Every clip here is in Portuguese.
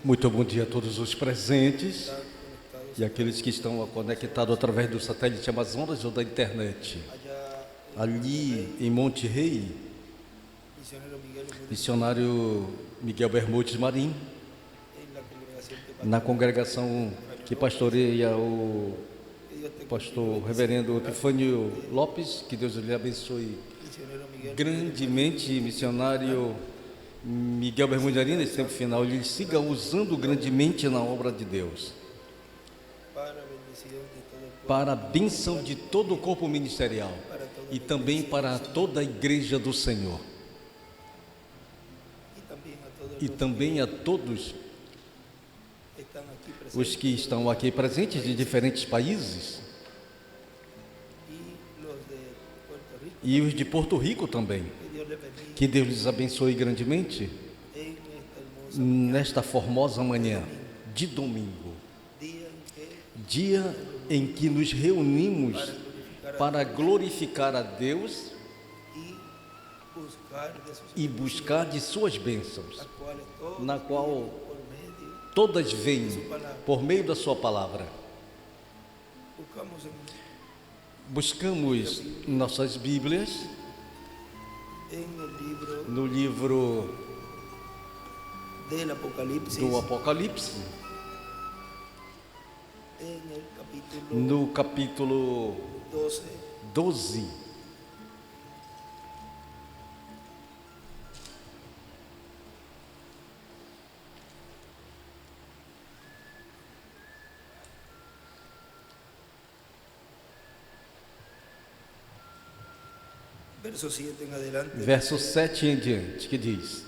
Muito bom dia a todos os presentes e aqueles que estão conectados através do satélite Amazonas ou da internet. Ali em Monte Rei, missionário Miguel Bermudes Marim, na congregação que pastoreia o pastor reverendo Epifânio Lopes, que Deus lhe abençoe grandemente, missionário Miguel Bermudes Marim, nesse tempo final, ele siga usando grandemente na obra de Deus, para a bênção de todo o corpo ministerial e também para toda a igreja do Senhor, e também a todos os que estão aqui presentes de diferentes países e os de Porto Rico também. Que Deus lhes abençoe grandemente nesta formosa manhã de domingo, dia em que nos reunimos para glorificar a Deus e buscar de suas bênçãos, na qual todas vêm por meio da sua palavra. Buscamos nossas Bíblias no livro do Apocalipse, no capítulo 12. Verso 7 em diante, que diz: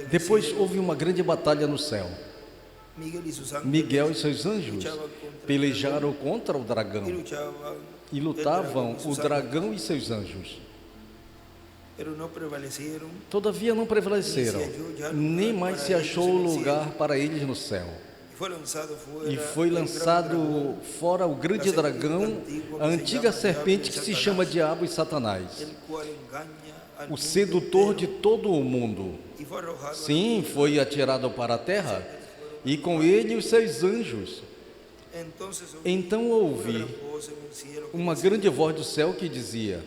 Depois houve uma grande batalha no céu. Miguel e seus anjos pelejaram contra o dragão e lutavam o dragão e seus anjos. Todavia não prevaleceram, nem mais se achou lugar para eles no céu. E foi lançado fora o grande dragão, a antiga serpente que se chama Diabo e Satanás, o sedutor de todo o mundo. Sim, foi atirado para a terra, e com ele os seus anjos. Então ouvi uma grande voz do céu que dizia: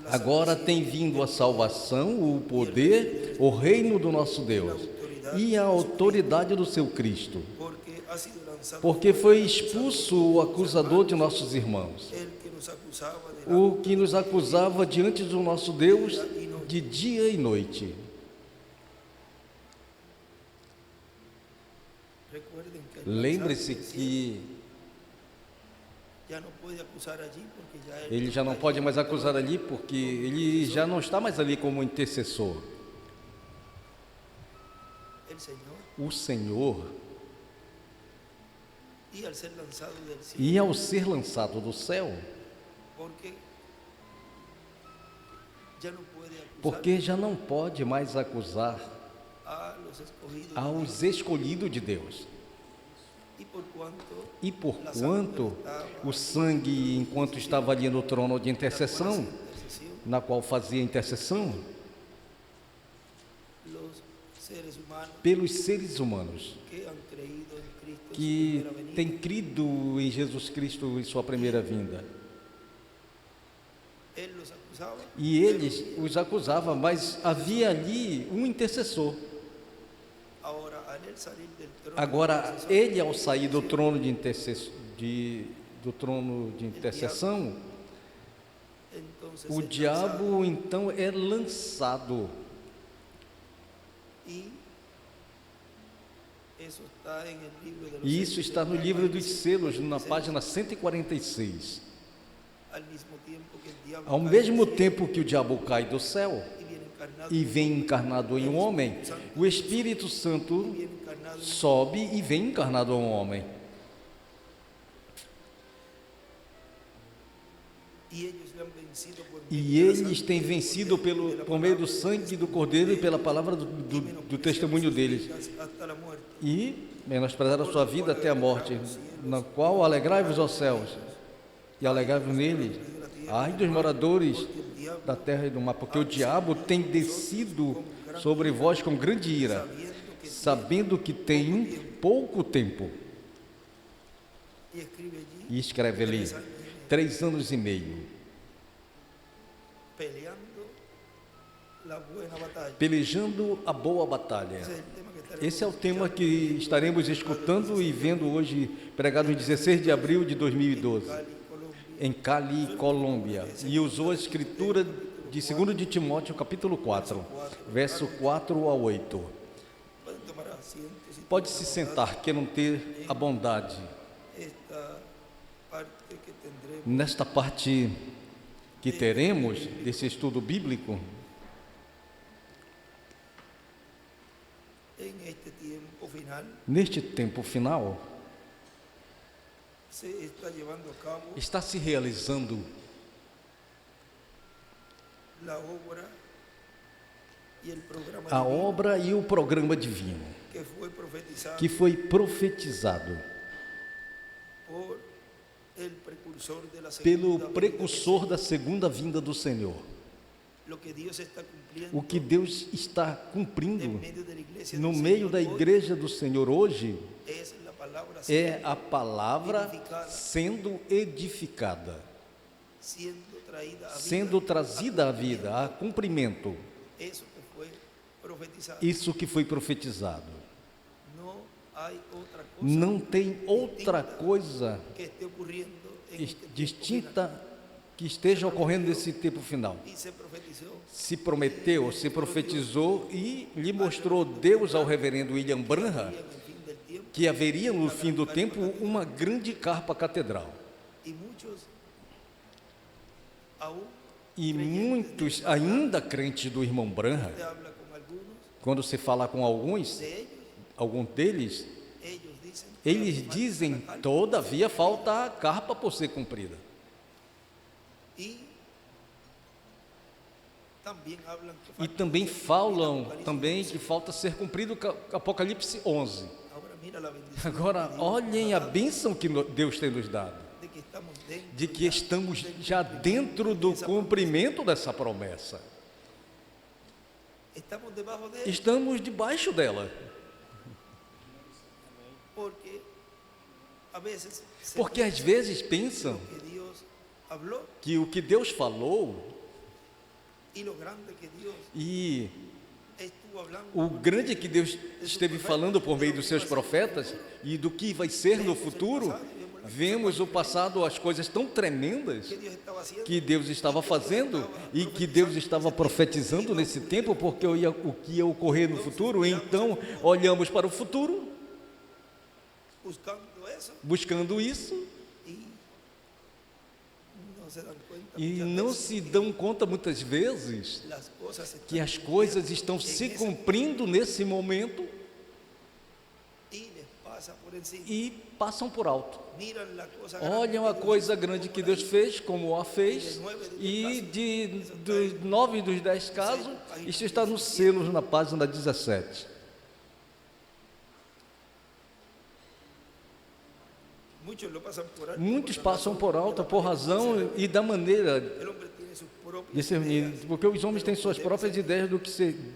Agora tem vindo a salvação, o poder, o reino do nosso Deus e a autoridade do seu Cristo, porque foi expulso o acusador de nossos irmãos, o que nos acusava diante do nosso Deus de dia e noite. Lembre-se que ele já não pode mais acusar ali, porque ele já não está mais ali como intercessor. O Senhor, e ao ser lançado do céu, porque já não pode mais acusar aos escolhidos de Deus. E porquanto o sangue, enquanto estava ali no trono de intercessão, na qual fazia intercessão pelos seres humanos que têm crido em Jesus Cristo em sua primeira vinda. E eles os acusavam, mas havia ali um intercessor. Agora, ele, ao sair do trono de intercessão, o diabo então é lançado. E isso está no livro dos selos, na página 146. Ao mesmo tempo que o diabo cai do céu e vem encarnado em um homem, o Espírito Santo sobe e vem encarnado em um homem. E eles têm vencido por meio do sangue do Cordeiro e pela palavra do testemunho deles. E menosprezaram a sua vida até a morte, na qual alegrai-vos, ó céus, e alegrai-vos nele. Ai dos moradores da terra e do mar, porque o diabo tem descido sobre vós com grande ira, sabendo que tem pouco tempo. E escreve ali, 3 anos e meio, pelejando a boa batalha. Esse é o tema que estaremos escutando e vendo hoje, pregado em 16 de abril de 2012, em Cali, Colômbia. E usou a escritura de 2 de Timóteo, capítulo 4, verso 4 a 8. Pode se sentar, queiram ter a bondade. Nesta parte que teremos desse estudo bíblico, neste tempo final, está se realizando a obra e o programa divino que foi profetizado pelo precursor da segunda vinda do Senhor. O que Deus está cumprindo no meio da igreja do Senhor hoje é a palavra sendo edificada, sendo trazida à vida, a cumprimento. Isso que foi profetizado. Não tem outra coisa distinta que esteja ocorrendo nesse tempo final. Se prometeu, se profetizou e lhe mostrou Deus ao reverendo William Branham que haveria no fim do tempo uma grande carpa catedral. E muitos ainda crentes do irmão Branham, quando se fala com alguns deles, eles dizem, todavia falta a carpa por ser cumprida. E também falam que falta ser cumprido o Apocalipse 11. Agora, olhem a bênção que Deus tem nos dado, de que estamos já dentro do cumprimento dessa promessa. Estamos debaixo dela. Porque às vezes pensam que o que Deus falou e o grande que Deus esteve falando por meio dos seus profetas e do que vai ser no futuro, vemos o passado, as coisas tão tremendas que Deus estava fazendo e que Deus estava profetizando nesse tempo, porque o que ia ocorrer no futuro. Então olhamos para o futuro buscando isso e não se dão conta muitas vezes que as coisas estão se cumprindo nesse momento e passam por alto. Olham a coisa grande que Deus fez, como a fez, e de 9 dos 10 casos, isso está nos selos na página 17. Muitos passam por alto por razão e da maneira discernida, porque os homens têm suas próprias ideias do que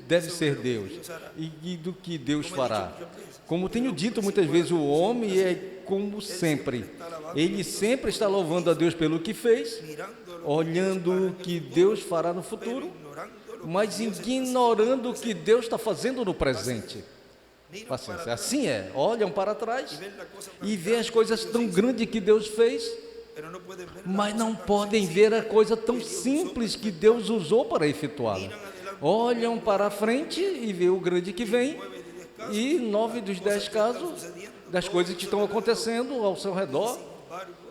deve ser Deus e do que Deus fará. Como tenho dito muitas vezes, o homem é como sempre, ele sempre está louvando a Deus pelo que fez, olhando o que Deus fará no futuro, mas ignorando o que Deus está fazendo no presente. Paciência. Assim é, olham para trás e veem as coisas tão grandes que Deus fez, mas não podem ver a coisa tão simples que Deus usou para efetuá-la. Olham para a frente e vê o grande que vem, e 9 dos 10 casos das coisas que estão acontecendo ao seu redor,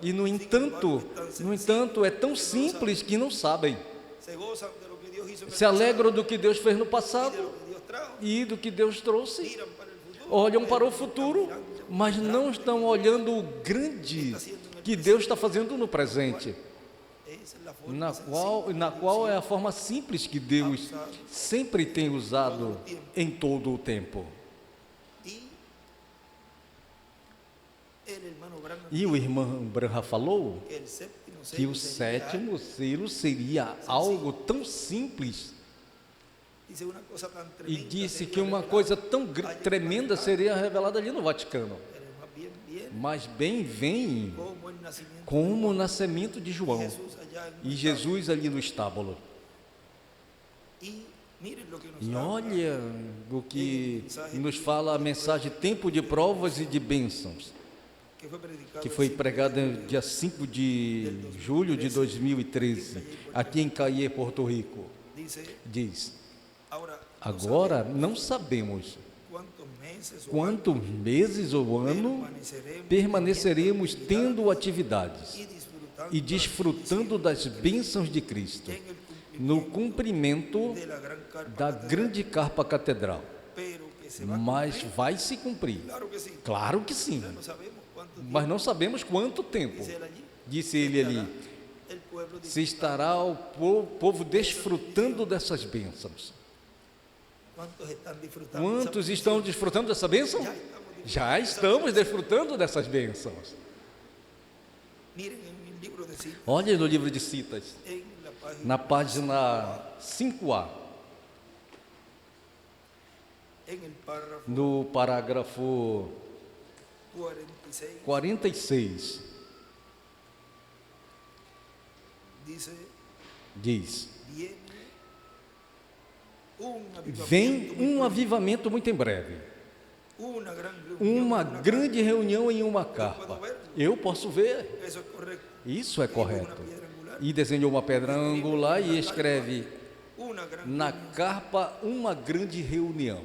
e no entanto, é tão simples que não sabem. Se alegram do que Deus fez no passado e do que Deus trouxe, olham para o futuro, mas não estão olhando o grande que Deus está fazendo no presente, na qual é a forma simples que Deus sempre tem usado em todo o tempo. E o irmão Branham falou que o sétimo selo seria algo tão simples, e disse que uma coisa tão tremenda seria revelada ali no Vaticano, mas bem vem como o nascimento de João e Jesus ali no estábulo. E olha o que nos fala a mensagem Tempo de Provas e de Bênçãos, que foi pregada dia 5 de julho de 2013, aqui em Caiê, Porto Rico. Diz: agora não sabemos quantos meses ou ano permaneceremos tendo atividades e desfrutando das bênçãos de Cristo no cumprimento da grande carpa catedral. Mas vai se cumprir. Claro que sim. Mas não sabemos quanto tempo. Disse ele ali: se estará o povo desfrutando dessas bênçãos. Quantos estão desfrutando dessa bênção? Já estamos desfrutando dessas bênçãos. Olha no livro de Citas, na página 5A, no parágrafo 46, diz: vem um avivamento muito em breve, uma grande reunião em uma carpa. Eu posso ver, isso é correto. E desenhou uma pedra angular e escreve: na carpa uma grande reunião.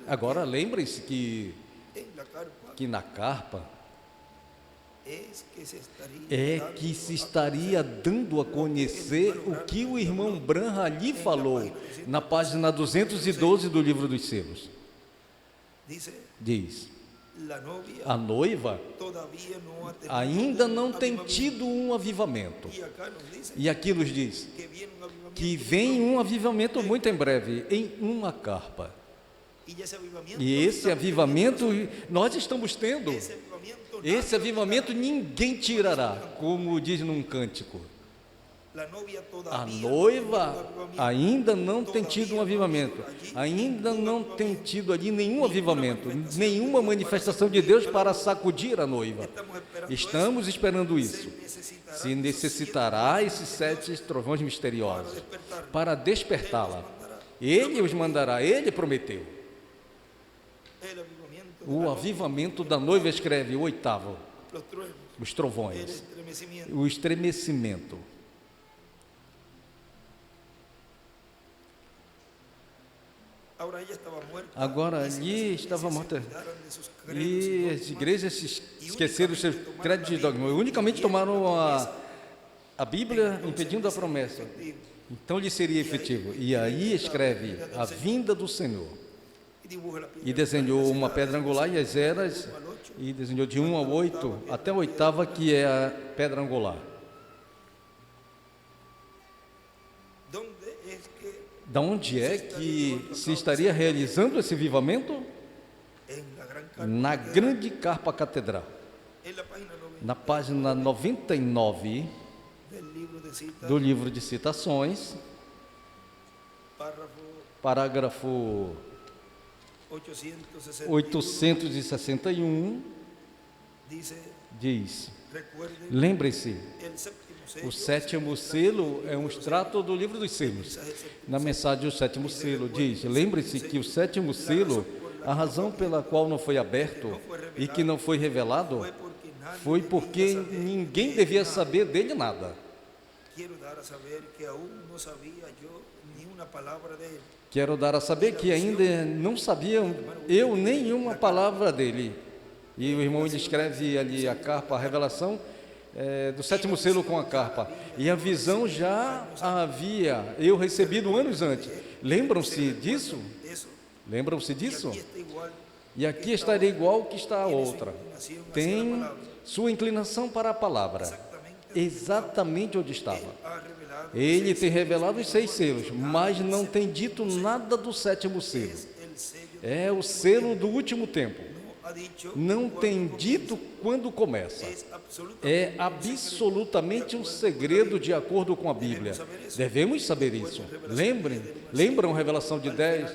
Agora lembrem-se que na carpa é que se estaria dando a conhecer o que o irmão Branham ali falou na página 212 do livro dos selos. Diz: a noiva ainda não tem tido um avivamento. E aqui nos diz que vem um avivamento muito em breve, em uma carpa. E esse avivamento nós estamos tendo. Esse avivamento ninguém tirará, como diz num cântico. A noiva ainda não tem tido um avivamento, ainda não tem tido ali nenhum avivamento, nenhuma manifestação de Deus para sacudir a noiva. Estamos esperando isso. Se necessitará esses 7 trovões misteriosos para despertá-la. Ele os mandará, ele prometeu. O avivamento da noiva, escreve o 8º, os trovões, o estremecimento. Agora ali estava morta, e as igrejas se esqueceram dos seus créditos de dogma, unicamente tomaram a Bíblia impedindo a promessa, então lhe seria efetivo. E aí escreve: a vinda do Senhor. E desenhou uma pedra angular e as eras, e desenhou de 1 ao 8, até a 8ª, que é a pedra angular. Da onde é que se estaria realizando esse avivamento? Na grande carpa catedral. Na página 99 do livro de citações, parágrafo 861, diz: lembre-se, o 7º selo é um extrato do livro dos selos. Na mensagem, o 7º selo diz: lembre-se que o 7º selo, a razão pela qual não foi aberto e que não foi revelado, foi porque ninguém devia saber dele nada. Quero dar a saber que ainda não sabiam eu nenhuma palavra dele. E o irmão ele escreve ali a carpa, a revelação do 7º selo com a carpa. E a visão já havia eu recebido anos antes. Lembram-se disso? Lembram-se disso? E aqui estaria igual que está a outra. Tem sua inclinação para a palavra, exatamente onde estava. Ele tem revelado os 6 selos, mas não tem dito nada do 7º selo. É o selo do último tempo. não tem dito quando começa. É absolutamente um segredo de acordo com a Bíblia. Devemos saber isso. Lembram a revelação de 10,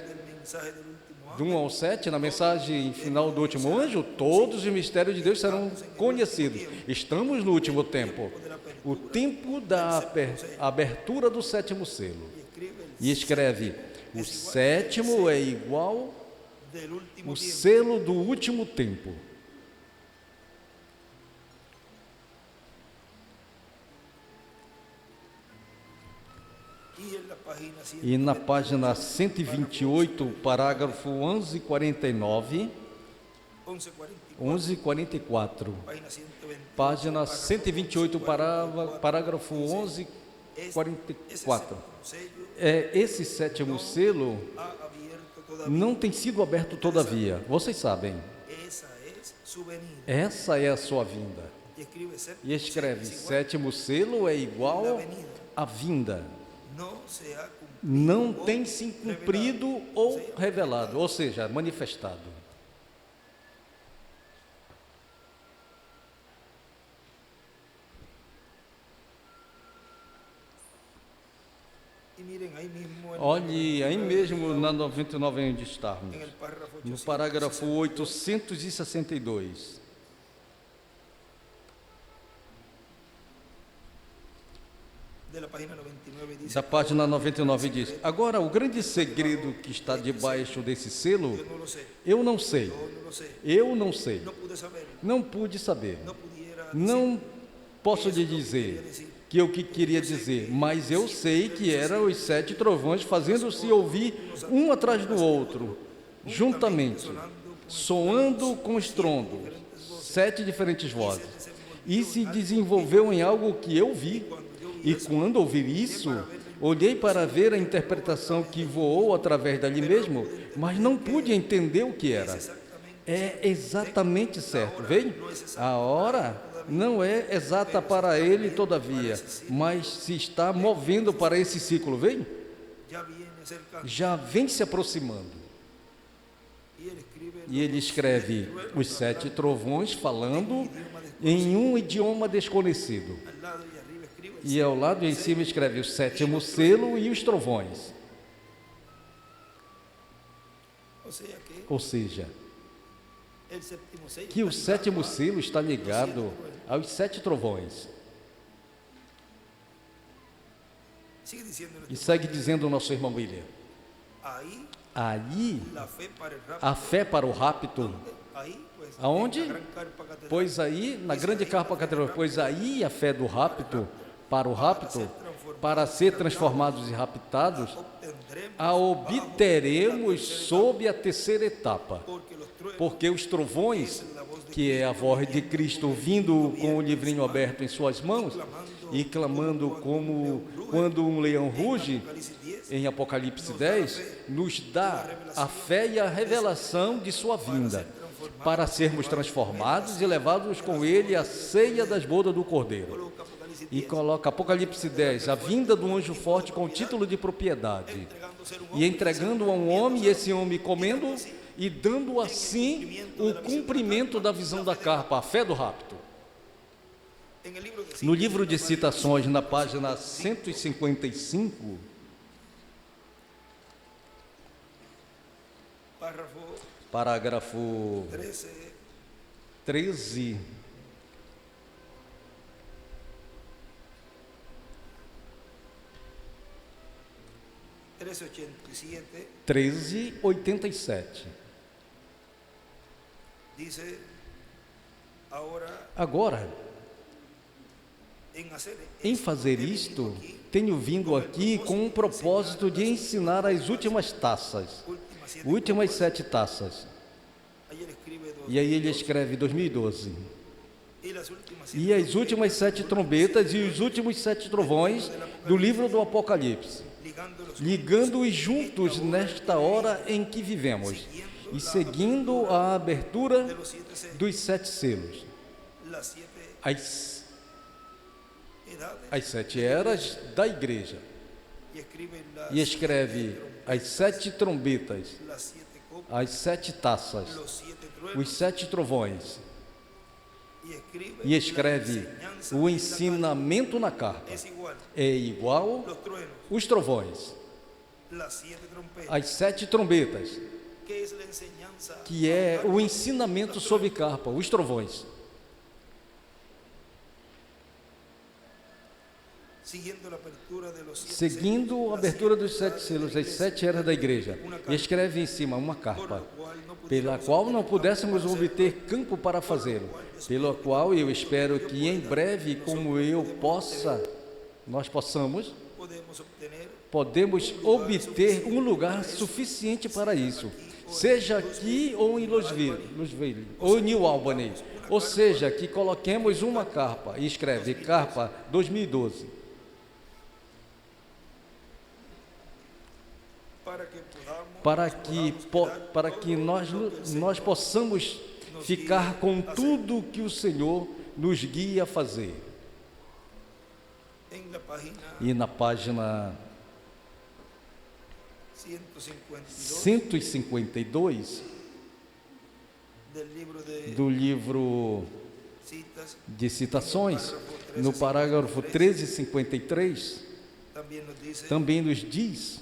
do 1 ao 7, na mensagem final do último anjo? Todos os mistérios de Deus serão conhecidos. Estamos no último tempo, o tempo da abertura do sétimo selo. E escreve: o sétimo é igual o selo do último tempo. E na página 128, parágrafo 1149, 1144, página 128, parágrafo 1144. Esse sétimo selo não tem sido aberto todavia. Vocês sabem, essa é a sua vinda. E escreve: sétimo selo é igual à vinda. Não tem se cumprido ou revelado, ou seja, manifestado. Olhe aí mesmo na 99 onde estamos, no parágrafo 862. Da página 99 diz: agora, o grande segredo que está debaixo desse selo, eu não sei, não pude saber, não posso lhe dizer que eu que queria dizer, mas eu sei que eram os 7 trovões fazendo-se ouvir um atrás do outro, juntamente, soando com estrondo, 7 diferentes vozes, e se desenvolveu em algo que eu vi. E quando ouvi isso, olhei para ver a interpretação que voou através dali mesmo, mas não pude entender o que era. É exatamente certo, veio? A hora não é exata para ele, todavia, mas se está movendo para esse ciclo, veio? Já vem se aproximando. E ele escreve: os 7 trovões falando em um idioma desconhecido. E ao lado em cima escreve: o sétimo selo e os trovões. Ou seja, que o sétimo selo está ligado aos 7 trovões. E segue dizendo o nosso irmão William: aí a fé para o rapto. Aonde? Pois aí, na grande carpa categórica, pois aí a fé do rapto, para o rapto, para ser transformados e raptados, a obteremos sob a terceira etapa, porque os trovões, que é a voz de Cristo vindo com o livrinho aberto em suas mãos e clamando como quando um leão ruge, em Apocalipse 10, nos dá a fé e a revelação de sua vinda, para sermos transformados e levados com ele à ceia das bodas do Cordeiro. E coloca Apocalipse 10, a vinda do anjo forte com título de propriedade, e entregando a um homem, e esse homem comendo, e dando assim o cumprimento da visão da carpa, a fé do rapto. No livro de citações, na página 155, parágrafo 13, (1387) agora, em fazer isto, tenho vindo aqui com o propósito de ensinar as últimas taças, últimas 7 taças. E aí ele escreve 2012. E as últimas 7 trombetas e os últimos 7 trovões do livro do Apocalipse, ligando-os juntos nesta hora em que vivemos e seguindo a abertura dos 7 selos, as 7 eras da igreja. E escreve as 7 trombetas, as 7 taças, os 7 trovões, e escreve: o ensinamento na carpa é igual os trovões, as 7 trombetas, que é o ensinamento sobre carpa, os trovões. Seguindo a abertura dos 7 selos, as 7 eras da igreja, e escreve em cima uma carpa, pela qual não pudéssemos obter campo para fazê-lo, pela qual eu espero que em breve, como nós possamos, podemos obter um lugar suficiente para isso, seja aqui ou em Louisville, ou em New Albany, ou seja, que coloquemos uma carpa, e escreve carpa 2012, para que nós possamos ficar com tudo que o Senhor nos guia a fazer. E na página 152 do livro de citações, no parágrafo 1353, também nos diz: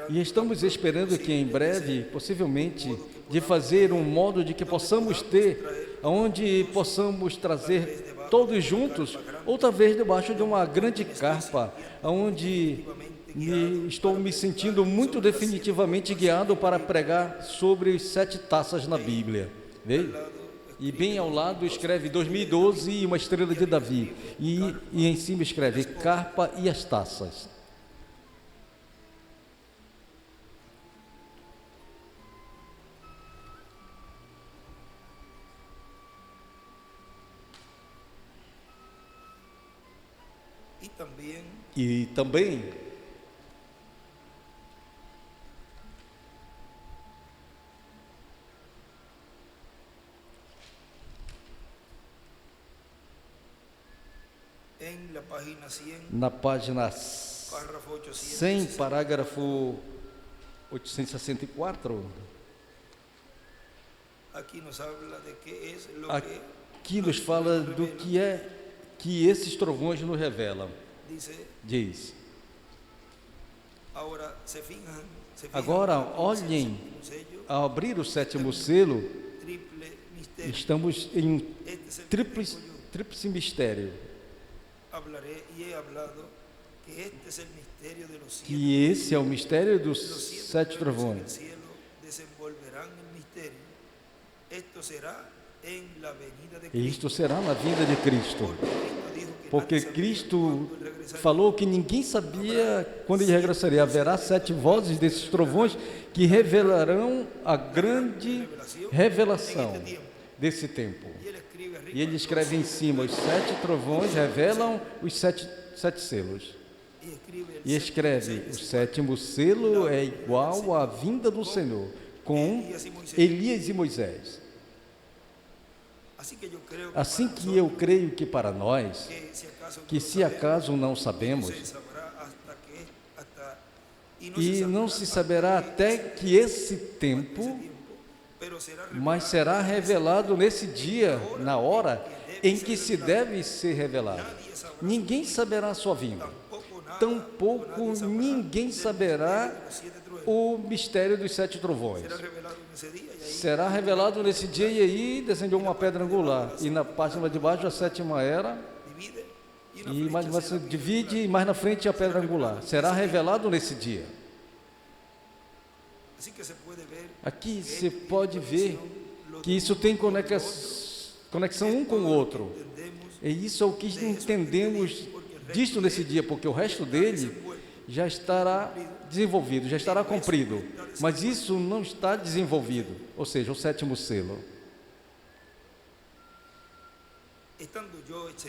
e estamos esperando que em breve, possivelmente, de fazer um modo de que possamos ter, onde possamos trazer todos juntos, ou talvez debaixo de uma grande carpa, onde estou me sentindo muito definitivamente guiado para pregar sobre as 7 taças na Bíblia. Veio? E bem ao lado escreve 2012 e uma estrela de Davi, e em cima escreve carpa e as taças. E também na página 100, parágrafo 864, aqui nos fala do que é que esses trovões nos revelam. Diz: agora olhem, ao abrir o 7º selo, estamos em um tríplice mistério, que esse é o mistério dos 7 trovões. Isto será na vinda de Cristo, porque Cristo falou que ninguém sabia quando ele regressaria. Haverá 7 vozes desses trovões que revelarão a grande revelação desse tempo. E ele escreve em cima: os 7 trovões revelam os 7 selos. E escreve: o 7º selo é igual à vinda do Senhor, com Elias e Moisés. Assim que eu creio que para nós, que se acaso não sabemos, e não se saberá até que esse tempo, mas será revelado nesse dia, na hora em que se deve ser revelado. Ninguém saberá a sua vinda, tampouco ninguém saberá o mistério dos 7 trovões. Será revelado nesse dia, e aí descendeu uma pedra angular, e na página de baixo a 7ª era, e mais você divide, e mais na frente a pedra angular. Será revelado nesse dia. Aqui você pode ver que isso tem conexão um com o outro. E isso é o que entendemos disto nesse dia, porque o resto dele já estará desenvolvido, já estará cumprido, mas isso não está desenvolvido, ou seja, o 7º selo.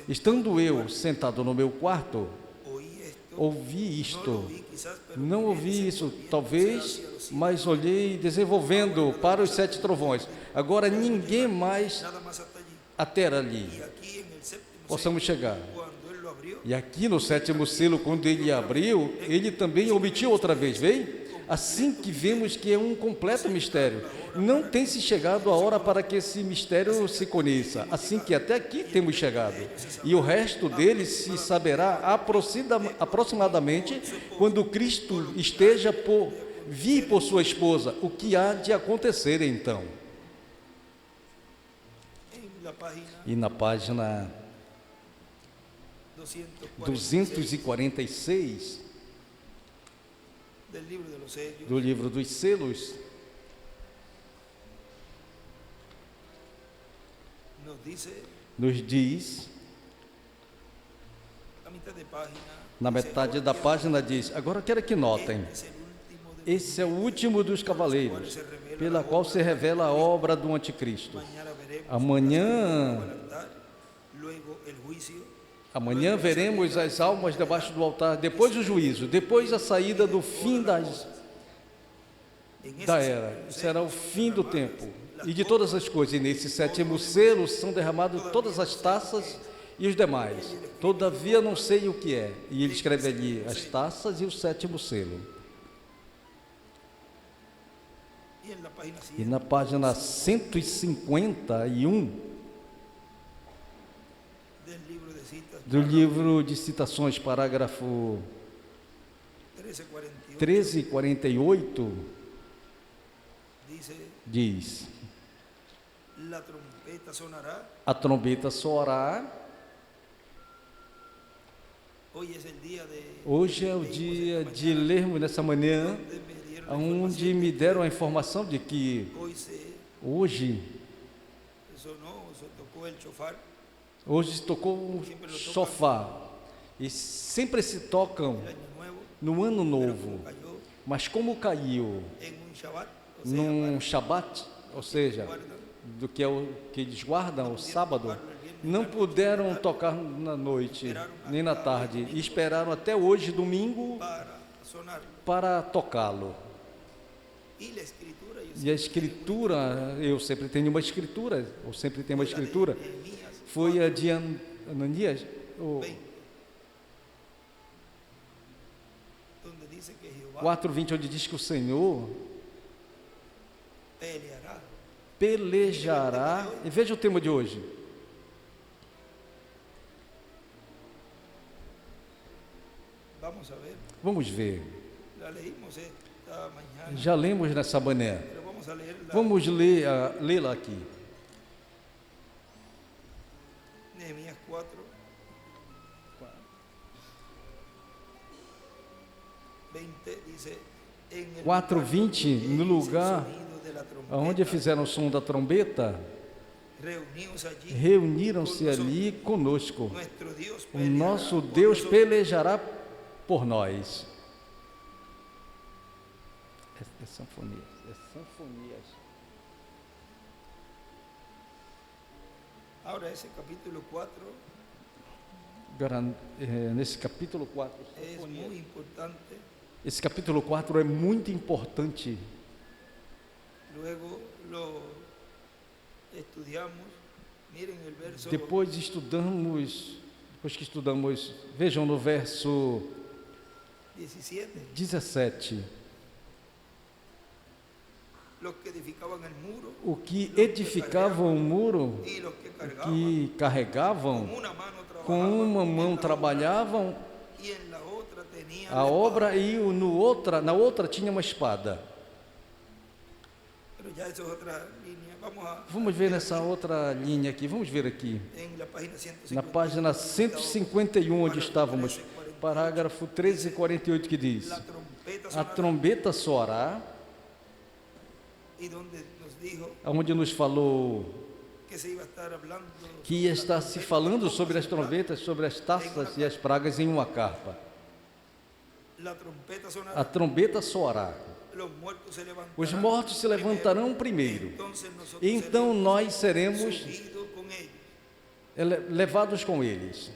Estando eu sentado no meu quarto, ouvi isto, não ouvi isso, talvez, mas olhei desenvolvendo para os 7 trovões. Agora ninguém mais até ali possamos chegar. E aqui no sétimo selo, quando ele abriu, ele também omitiu outra vez, veio? Assim que vemos que é um completo mistério. Não tem se chegado a hora para que esse mistério se conheça. Assim que até aqui temos chegado. E o resto dele se saberá aproximadamente quando Cristo esteja por vir por sua esposa. O que há de acontecer então? E na página 246 do livro dos selos, nos diz, na metade da página diz: agora quero que notem, esse é o último dos cavaleiros, pela qual se revela a obra do anticristo. Amanhã veremos as almas debaixo do altar, depois o juízo, depois a saída do fim da era. Será o fim do tempo e de todas as coisas. E nesse sétimo selo são derramadas todas as taças e os demais. Todavia não sei o que é. E ele escreve ali as taças e o sétimo selo. E na página 151 do livro de citações, parágrafo 1348, diz: a trombeta soará. Hoje é o dia de lermos nessa manhã, onde me deram a informação de que hoje tocou um chofar, e sempre se tocam no ano novo, mas como caiu num Shabat, ou seja, do que é o que eles guardam, o sábado, não puderam tocar na noite, nem na tarde, e esperaram até hoje, domingo, para tocá-lo. E a escritura, eu sempre tenho uma escritura, foi a de Ananias, 4:20, onde diz que o Senhor pelejará. E veja o tema de hoje. Vamos ver. Já lemos nessa manhã. Vamos lê-la aqui. Nehemías 4, 4:20, no lugar onde fizeram o som da trombeta, reuniram-se ali conosco. O nosso Deus pelejará por nós. É sinfonias. Agora, esse capítulo 4 nesse capítulo 4, é muito importante. Esse capítulo 4 é muito importante. Luego lo estudiamos. Miren el verso. Depois que estudamos, vejam no verso 17. O que edificavam o muro, que carregavam, com uma mão trabalhavam a obra e na outra tinha uma espada. Vamos ver nessa outra linha aqui, vamos ver aqui. Na página 151, onde estávamos, parágrafo 1348, que diz: a trombeta soará, onde nos falou que ia estar se falando sobre as trombetas, sobre as taças e as pragas em uma carpa. A trombeta soará, os mortos se levantarão primeiro, e então nós seremos levados com eles.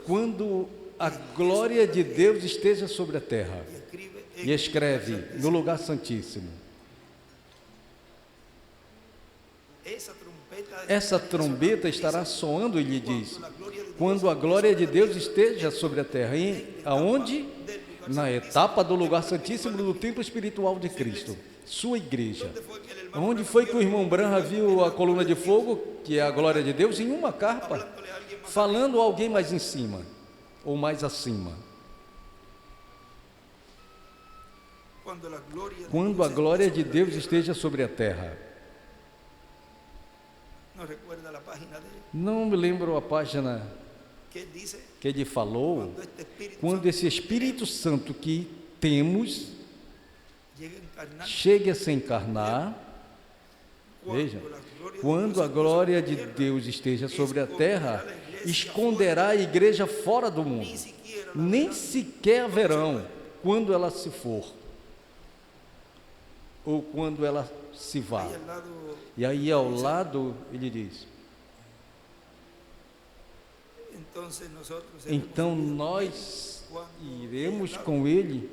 Quando a glória de Deus esteja sobre a terra, e escreve no lugar santíssimo. essa trombeta estará soando, ele diz, quando a glória de Deus esteja sobre a terra. Aonde? Na etapa do lugar santíssimo do templo espiritual de Cristo, sua igreja. Onde foi que o irmão Branham viu a coluna de fogo, que é a glória de Deus, em uma carpa, falando a alguém mais em cima, ou mais acima. Quando a glória de Deus esteja sobre a terra. Não me lembro a página que ele falou, quando esse Espírito Santo que temos chegue a se encarnar, veja, quando a glória de Deus esteja sobre a terra, esconderá a igreja fora do mundo, nem sequer verão quando ela se for, ou quando ela se vá. E aí ao lado ele diz, então nós iremos com ele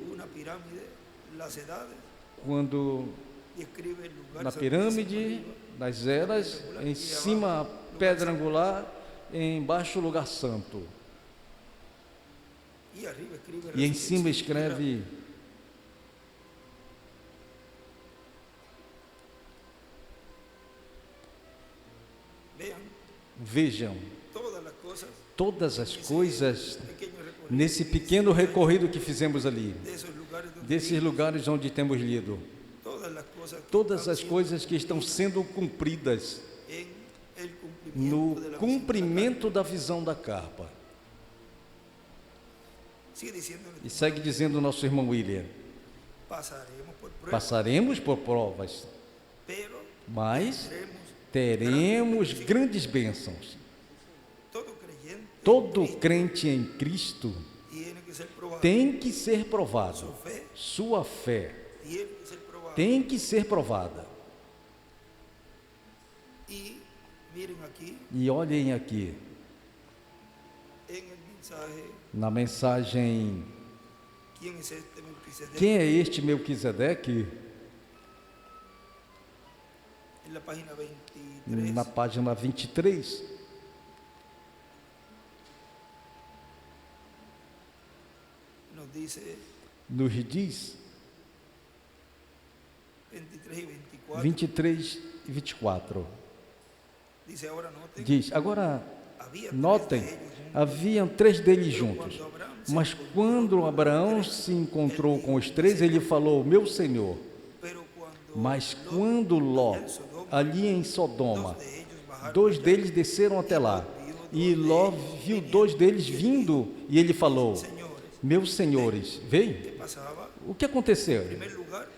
quando na pirâmide das eras, em cima a pedra angular, embaixo o lugar santo, e em cima escreve vejam todas as coisas nesse pequeno recorrido que fizemos ali, desses lugares onde temos lido, todas as coisas que estão sendo cumpridas no cumprimento da visão da carpa. E segue dizendo o nosso irmão William, passaremos por provas, mas teremos grandes bênçãos. Todo crente em Cristo tem que ser provado. Sua fé tem que ser provada. E olhem aqui, na mensagem, quem é este Melquisedeque? Na página 23, nos diz 23 e 24, diz, agora notem, haviam 3 deles juntos, mas quando Abraão se encontrou com os 3, ele falou, meu Senhor. Mas quando Ló, ali em Sodoma, 2 deles desceram até lá, e Ló viu 2 deles vindo, e ele falou, meus senhores, veem? O que aconteceu?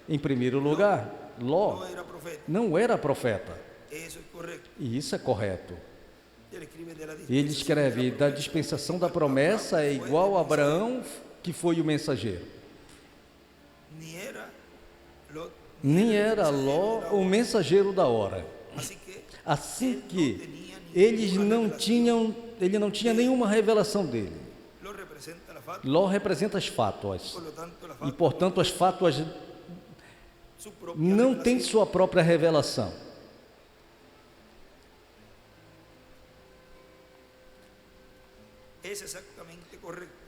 Em primeiro lugar, Ló não era profeta, e isso é correto. Ele escreve, da dispensação da promessa é igual a Abraão, que foi o mensageiro. Nem era Ló o mensageiro da hora. Assim que ele não tinha nenhuma revelação dele. Ló representa as fátuas, e portanto as fátuas não têm sua própria revelação.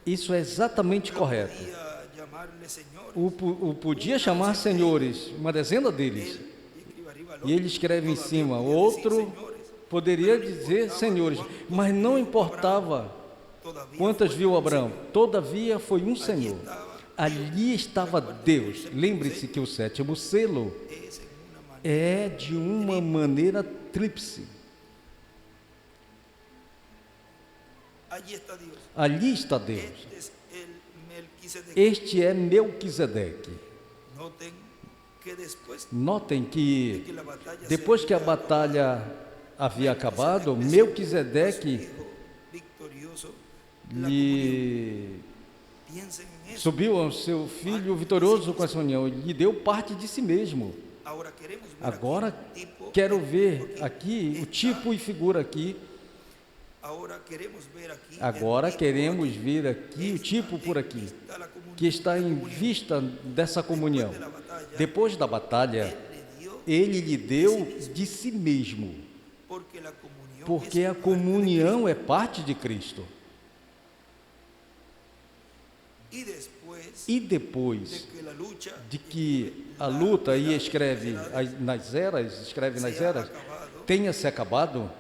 Isso é exatamente correto. O podia chamar senhores, uma dezena deles, e ele escreve em cima, outro poderia dizer senhores, mas não importava quantas viu Abraão, todavia foi um Senhor. Ali estava Deus. Lembre-se que o 7º selo é de uma maneira tríplice. Ali está Deus. Este é Melquisedeque. Notem que depois que a batalha havia acabado, Melquisedeque lhe subiu ao seu filho vitorioso com essa união, lhe deu parte de si mesmo. Agora quero ver aqui o tipo e figura aqui. Agora queremos ver aqui o tipo por aqui, que está em vista dessa comunhão. Depois da batalha, ele lhe deu de si mesmo. Porque a comunhão é parte de Cristo. E depois de que a luta, e escreve nas eras, tenha se acabado,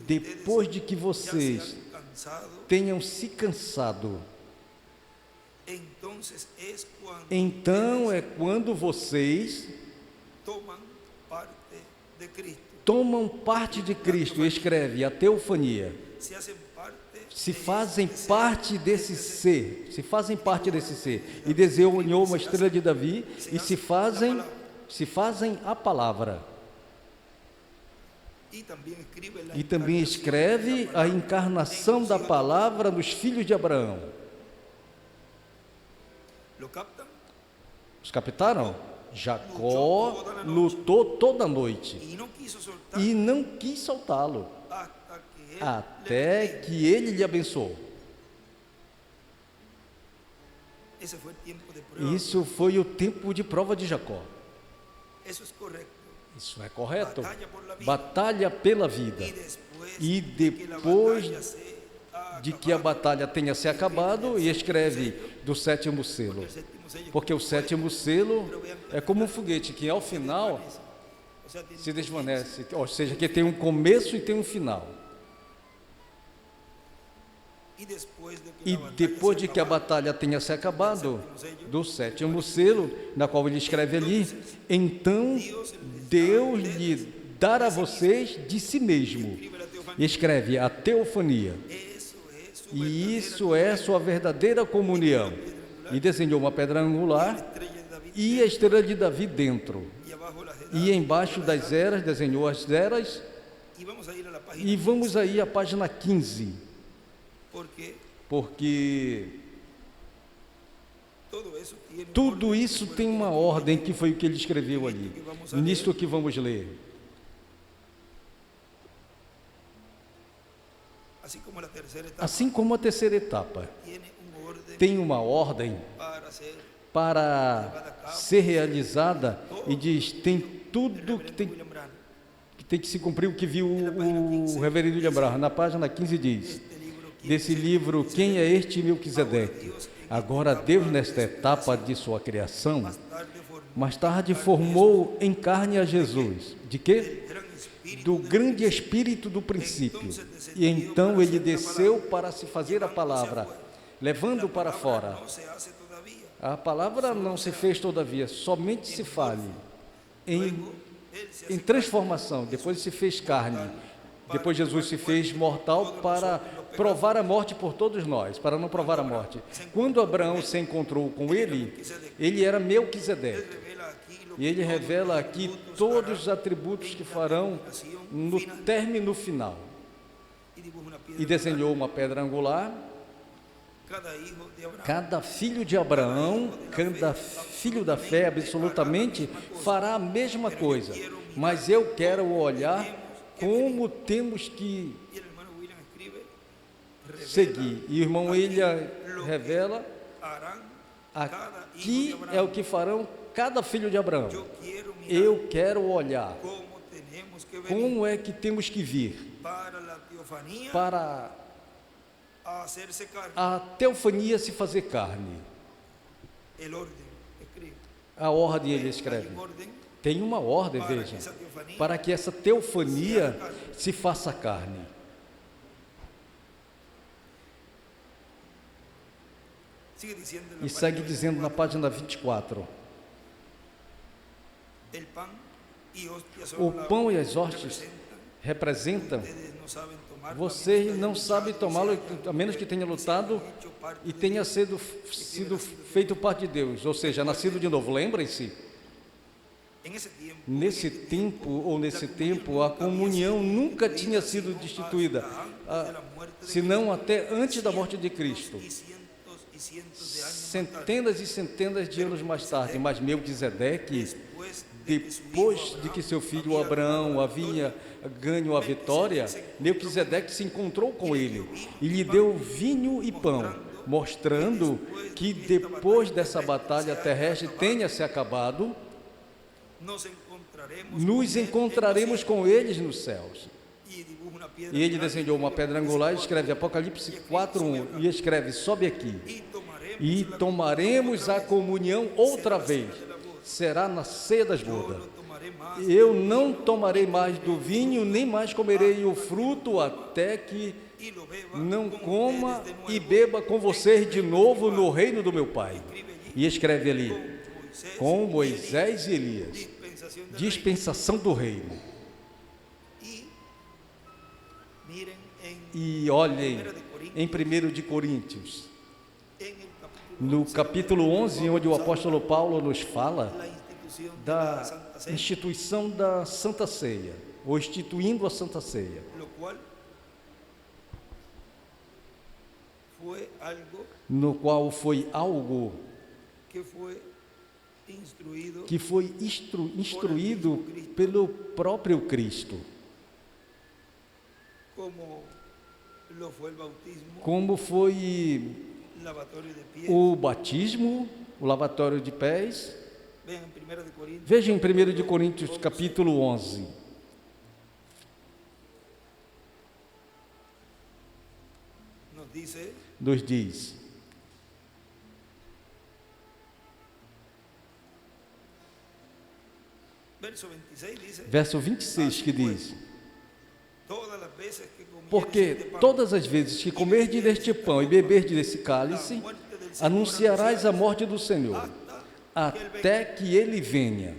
depois de que vocês tenham se cansado, então é quando vocês tomam parte de Cristo, escreve a teofania, se fazem parte desse ser, e desenhou uma estrela de Davi, e se fazem a palavra. E também escreve a encarnação da palavra nos filhos de Abraão. Os captaram? Jacó lutou toda a noite e não quis soltá-lo até que ele lhe abençoou. Isso foi o tempo de prova de Jacó. Isso é correto. Batalha pela vida. E depois de que a batalha tenha se acabado, e escreve do sétimo selo. Porque o sétimo selo é como um foguete que ao final se desvanece, ou seja, que tem um começo e tem um final. E depois de que a batalha tenha se acabado, do sétimo selo, na qual ele escreve ali, então Deus lhe dará a vocês de si mesmo. E escreve a teofania. E isso é sua verdadeira comunhão. E desenhou uma pedra angular e a estrela de Davi dentro. E embaixo das eras, desenhou as eras. E vamos aí à página 15. Porque tudo isso tem uma ordem, que foi o que ele escreveu ali. Nisto que vamos ler. Assim como a terceira etapa tem uma ordem para ser realizada, e diz, tem tudo que tem que se cumprir, o que viu o reverendo William Branham. Na página 15 diz, desse livro, Quem é este Melquisedeque? Agora Deus, nesta etapa de sua criação, mais tarde formou em carne a Jesus. De quê? Do grande Espírito do princípio. E então ele desceu para se fazer a palavra, levando para fora. A palavra não se fez todavia, somente se fale em transformação. Depois se fez carne. Depois Jesus se fez mortal para provar a morte por todos nós, para não provar a morte. Quando Abraão se encontrou com ele, ele era Melquisedeque. E ele revela aqui todos os atributos que farão no término final. E desenhou uma pedra angular. Cada filho de Abraão, cada filho da fé, absolutamente, fará a mesma coisa. Mas eu quero olhar como temos que seguir. E o irmão William revela, aqui é o que farão cada filho de Abraão. Eu quero olhar como é que temos que vir para a teofania se fazer carne. A ordem ele escreve. Tem uma ordem, veja, para que essa teofania se faça carne. E segue dizendo na página 24. O pão e as hostes representam. Vocês não sabem tomá-lo, a menos que tenha lutado e tenha sido feito parte de Deus, ou seja, nascido de novo. Lembrem-se, nesse tempo, a comunhão nunca tinha sido destituída, senão até antes da morte de Cristo. Centenas e centenas de anos mais tarde, mas Melquisedeque, depois de que seu filho Abraão havia ganho a vitória, Melquisedeque se encontrou com ele e lhe deu vinho e pão, mostrando que depois dessa batalha terrestre tenha se acabado, nos encontraremos com eles nos céus. E ele desenhou uma pedra angular, escreve Apocalipse 4:1, e escreve: sobe aqui, e tomaremos a comunhão outra vez, será na ceia das bodas. Eu não tomarei mais do vinho, nem mais comerei o fruto, até que não coma e beba com vocês de novo no reino do meu Pai. E escreve ali: com Moisés e Elias, dispensação do reino. E olhem em 1 de Coríntios, no capítulo 11, onde o apóstolo Paulo nos fala da instituição da Santa Ceia, ou instituindo a Santa Ceia, no qual foi algo que foi instruído pelo próprio Cristo, como foi o batismo, o lavatório de pés. Veja em 1 de Coríntios capítulo 11. Nos diz: verso 26, que diz: porque todas as vezes que comerdes deste pão e beberdes desse cálice, anunciarás a morte do Senhor, até que Ele venha.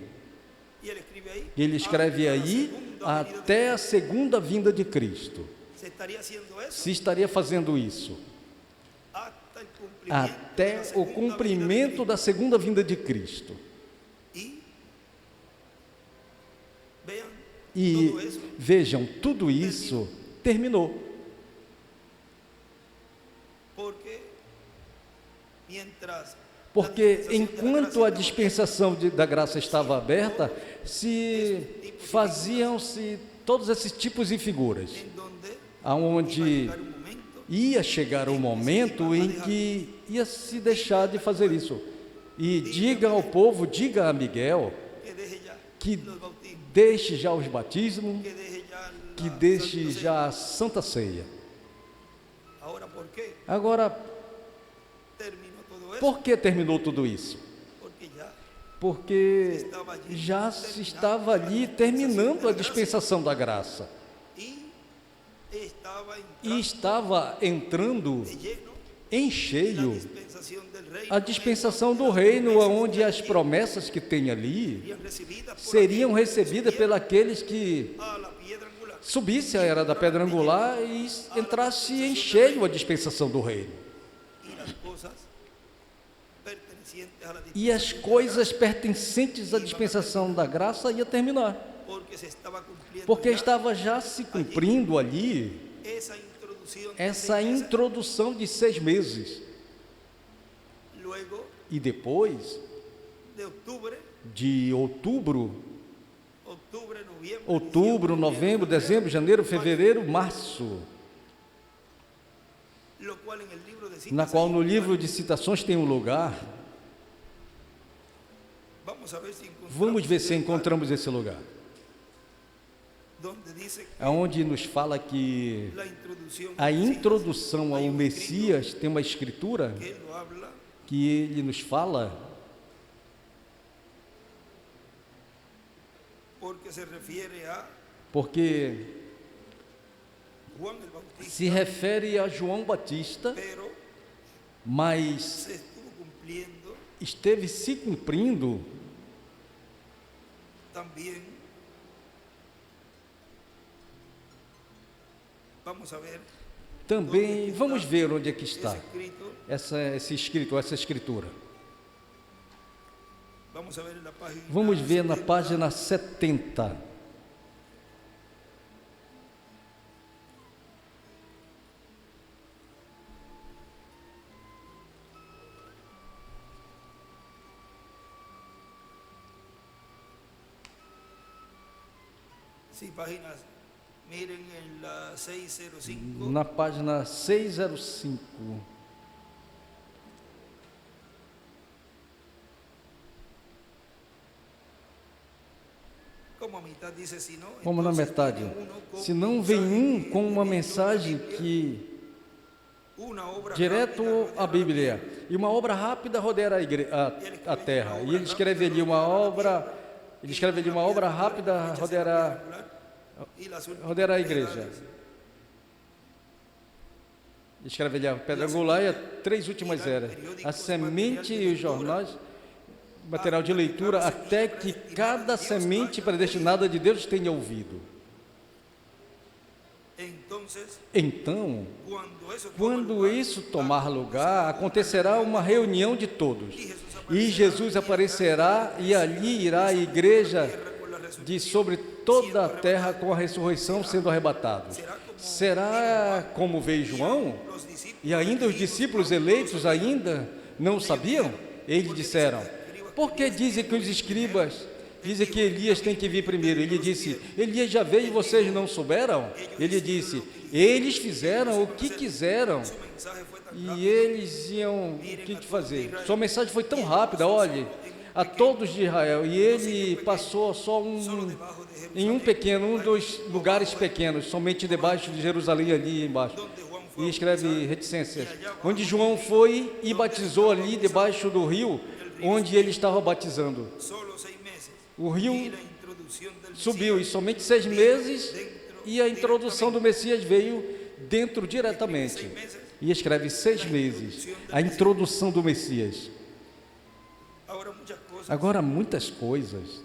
Ele escreve aí, até a segunda vinda de Cristo. Se estaria fazendo isso, até o cumprimento da segunda vinda de Cristo. E vejam, tudo isso terminou. Porque enquanto a dispensação da graça estava aberta, faziam-se todos esses tipos e figuras, aonde ia chegar o momento em que ia se deixar de fazer isso. E diga ao povo, diga a Miguel, que deixe já os batismos, que deixe já a Santa Ceia. Agora, por que terminou tudo isso? Porque já se estava ali terminando a dispensação da graça. E estava entrando em cheio a dispensação do reino, onde as promessas que tem ali seriam recebidas pelos aqueles que subisse a era da pedra angular e entrasse em cheio a dispensação do reino. E as coisas pertencentes à dispensação da graça ia terminar, porque estava já se cumprindo ali essa introdução de 6 meses. E depois de outubro, novembro, dezembro, janeiro, fevereiro, março, na qual no livro de Citações tem um lugar. Vamos ver se encontramos esse lugar, onde nos fala que a introdução ao Messias tem uma escritura que ele nos fala, porque se refere a João Batista, mas esteve se cumprindo também. Vamos ver onde é que está essa escritura. Vamos ver na página 70. Sí, páginas. Miren en la 605. Na página 605. como na metade. Se não vem um com uma mensagem que direto à Bíblia e uma obra rápida rodeará a terra. E ele escreve ali uma obra rápida rodeará a igreja. Escreve ali a pedra angular e as 3 últimas eras. A semente e os jornais, material de leitura, até que cada semente predestinada de Deus tenha ouvido. Então, quando isso tomar lugar, acontecerá uma reunião de todos. E Jesus aparecerá e ali irá a igreja de sobre toda a terra com a ressurreição sendo arrebatados. Será como veio João? E ainda os discípulos eleitos ainda não sabiam? Eles disseram: por que dizem que os escribas dizem que Elias tem que vir primeiro? Ele disse: Elias já veio e vocês não souberam? Ele disse: eles fizeram o que quiseram e eles iam o que fazer. Sua mensagem foi tão rápida, olhe, a todos de Israel, e ele passou só em um dos lugares pequenos, somente debaixo de Jerusalém, ali embaixo. E escreve reticências, onde João foi e batizou ali debaixo do rio, onde ele estava batizando. O rio subiu, e somente 6 meses, e a introdução do Messias veio dentro diretamente. E escreve 6 meses, a introdução do Messias. Agora, muitas coisas,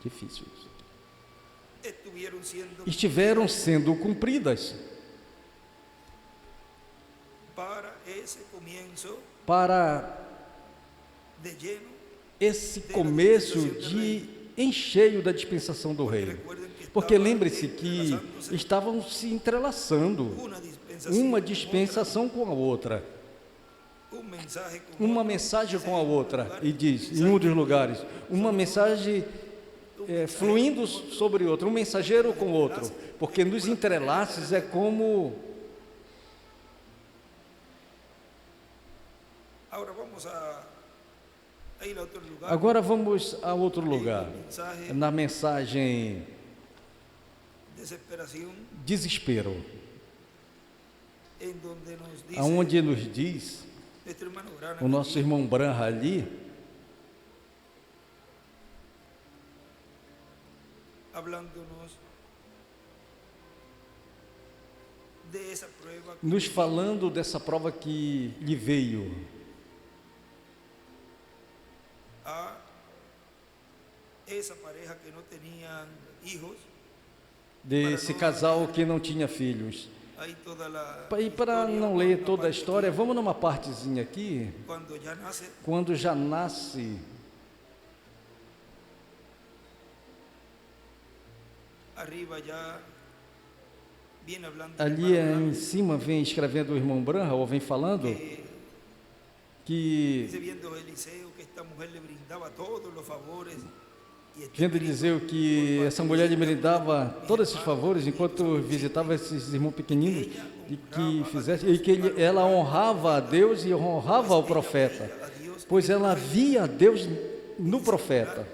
difícil isso, estiveram sendo cumpridas para esse começo de encheio da dispensação do reino. Porque lembre-se que estavam se entrelaçando uma dispensação com a outra, uma mensagem com a outra, e diz, em um dos lugares, uma mensagem fluindo sobre outra, um mensageiro com outro, porque nos entrelaces é como... Agora vamos a outro lugar, na mensagem desespero, aonde nos diz o nosso irmão Branham ali, nos falando dessa prova que lhe veio. Desse casal que não tinha filhos. E para não ler toda a história, vamos numa partezinha aqui. Quando já nasce, ali em cima vem escrevendo o irmão Branham, ou vem falando que vendo dizer que essa mulher lhe brindava todos esses favores enquanto visitava esses irmãos pequeninos, e que ela honrava a Deus e honrava o profeta, pois ela via a Deus no profeta.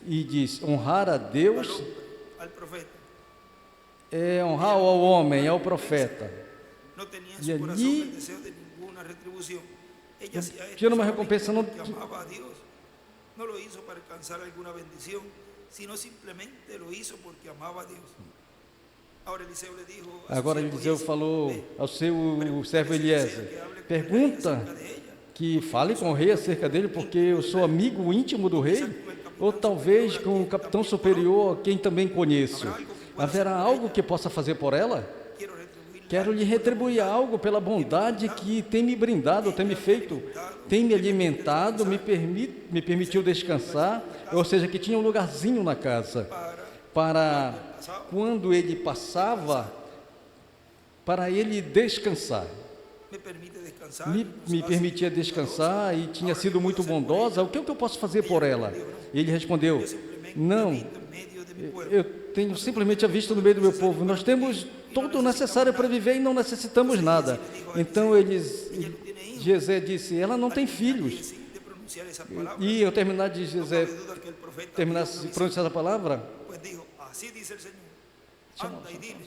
E diz: honrar a Deus é honrar ao homem, ao profeta. E ali tinha uma recompensa, não lo hizo para alcanzar alguna bendición, sino simplemente lo hizo porque amaba a Deus. Agora Eliseu falou ao seu servo Eliezer: pergunta que fale com o rei acerca dele, porque eu sou amigo íntimo do rei, ou talvez com o capitão superior, quem também conheço. Haverá algo que possa fazer por ela? Quero lhe retribuir algo pela bondade que tem me brindado, tem me feito, tem me alimentado, me permitiu descansar, ou seja, que tinha um lugarzinho na casa, para quando ele passava, para ele descansar. Me permitia descansar e tinha sido muito bondosa. O que eu posso fazer por ela? Ele respondeu: não, eu tenho simplesmente a vista no meio do meu povo. Nós temos todo o necessário para viver e não necessitamos nada. Então José disse: ela não tem filhos. pronunciar esa palabra, E eu terminar de no dizer, cabe duda que el profeta terminar dijo lo de mismo. pronunciar a palavra, Pues dijo, así dice el Señor, anda y dile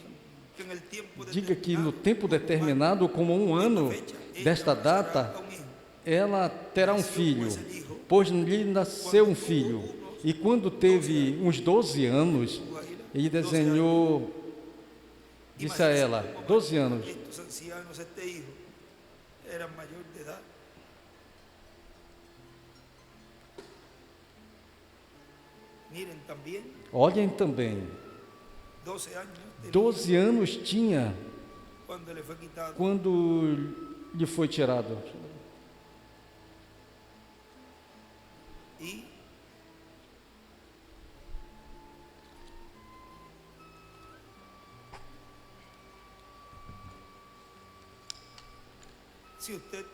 que en el tiempo diga que no determinado, tempo determinado, como um ano desta data, ela terá um filho, pois lhe nasceu um filho. E quando teve uns 12 anos, ele desenhou, disse a ela, 12 anos, estos ancianos, este hijo, eran mayor de edad. Miren también, olhem também, 12 años tenía 12 anos tinha cuando le fue quitado. quando lhe foi tirado. Y si usted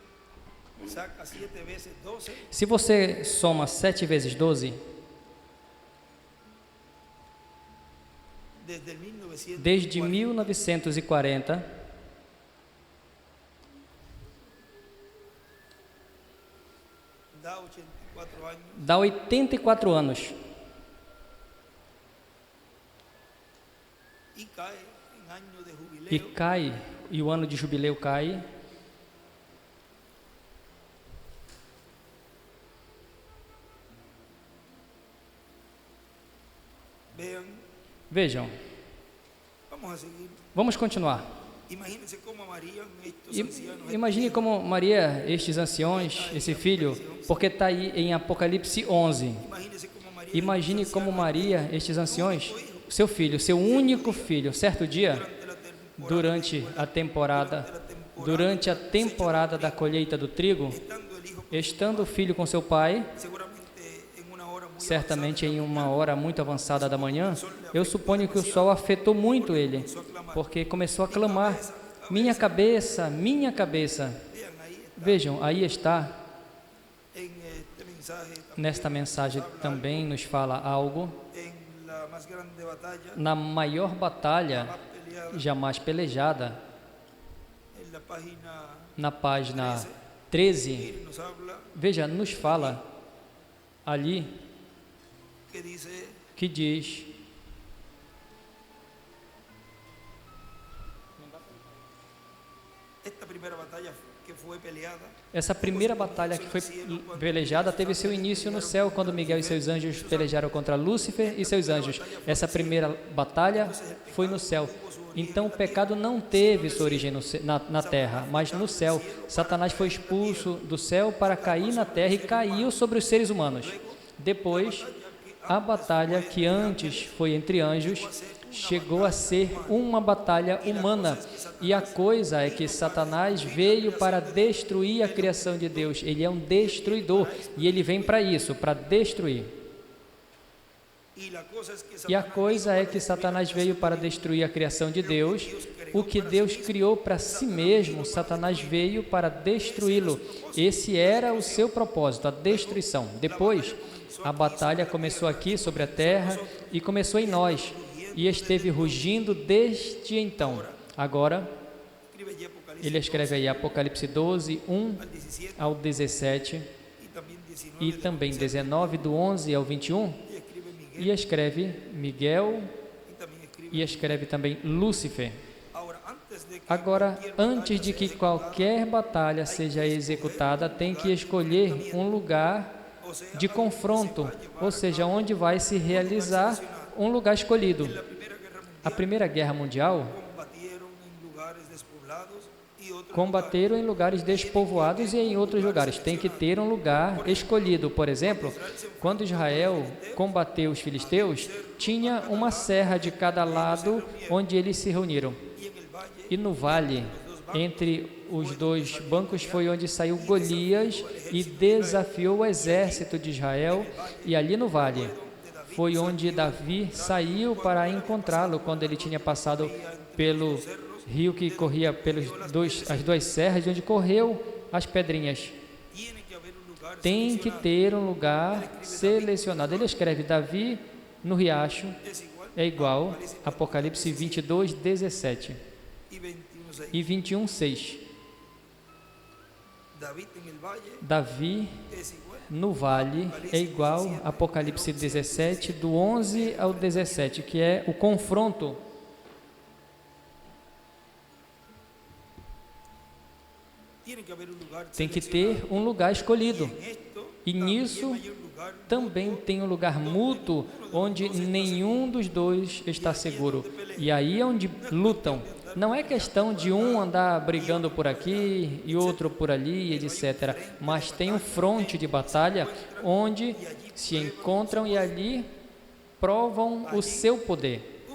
saca 7 veces 12, Se você soma 7 vezes 12, desde 1940, desde 1940, da 84 años dá 84 anos y cae en año de jubileo. e cai, e o ano de jubileu cai, Vean, vejam, vamos a seguir. vamos continuar. Imagínense cómo amarían estos I- ancianos. Imagine como Maria, estes anciões, esse filho, porque está aí em Apocalipse 11. Imagínense cómo amarían Imagine estos como ancianos Maria, estes anciões, seu filho, seu único filho, certo dia, durante a temporada da colheita do trigo, estando el hijo, estando o filho com seu pai, seguramente en una hora muy certamente em uma hora muito avançada da manhã, eu suponho que o sol afetou muito ele, porque começou a clamar: minha cabeça, minha cabeça. vean ahí Vejam, aí está, en este mensaje, nesta mensagem também nos fala algo, en la más grande batalla, na maior batalha más peleada, jamais pelejada, en la página na página 13, nos habla veja, nos fala ali que dice que diz: esta primera batalla que fue peleada, essa primeira batalha que foi pelejada teve seu início no céu, quando Miguel e seus anjos pelejaram contra Lúcifer e seus anjos. Essa primeira batalha foi no céu. Então o pecado não teve sua origem na terra, mas no céu. Satanás foi expulso do céu para cair na terra e caiu sobre os seres humanos. Depois, a batalha que antes foi entre anjos chegou a ser uma batalha humana. E a coisa é que Satanás veio para destruir a criação de Deus. Ele é um destruidor e ele vem para isso, para destruir. E a coisa é que Satanás veio para destruir a criação de Deus. O que Deus criou para si mesmo, Satanás veio para destruí-lo. Esse era o seu propósito, a destruição. Depois, a batalha começou aqui sobre a terra e começou em nós. E esteve rugindo desde então. Agora, ele escreve aí Apocalipse 12, 1 ao 17 e também 19, do 11 ao 21. E escreve Miguel e escreve também Lúcifer. Agora, antes de que qualquer batalha seja executada, tem que escolher um lugar de confronto, ou seja, onde vai se realizar um lugar escolhido. A Primeira Guerra Mundial combateram em lugares despovoados e em outros lugares. Tem que ter um lugar escolhido. Por exemplo, quando Israel combateu os filisteus, tinha uma serra de cada lado onde eles se reuniram. E no vale, entre os dois bancos, foi onde saiu Golias e desafiou o exército de Israel. E ali no vale foi onde Davi saiu para encontrá-lo, quando ele tinha passado pelo rio que corria pelas duas serras, onde correu as pedrinhas. Tem que ter um lugar selecionado. Ele escreve: Davi no riacho é igual, Apocalipse 22, 17 e 21, 6. Davi no vale é igual a Apocalipse 17, do 11 ao 17, que é o confronto. Tem que ter um lugar escolhido. E nisso também tem um lugar mútuo, onde nenhum dos dois está seguro. E aí é onde lutam. Não é questão de um andar brigando por aqui e outro por ali, etc. Mas tem um fronte de batalha onde se encontram e ali provam o seu poder.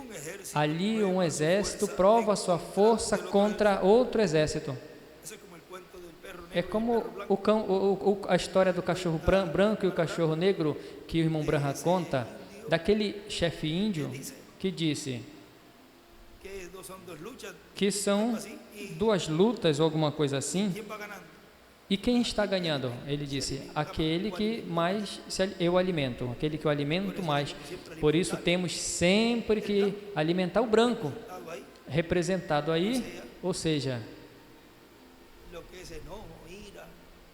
Ali um exército prova a sua força contra outro exército. É como a história do cachorro branco e o cachorro negro que o irmão Branham conta, daquele chefe índio que disse que são duas lutas ou alguma coisa assim, e quem está ganhando? Ele disse, aquele que mais eu alimento, aquele que eu alimento mais. Por isso temos sempre que alimentar o branco, representado aí, ou seja,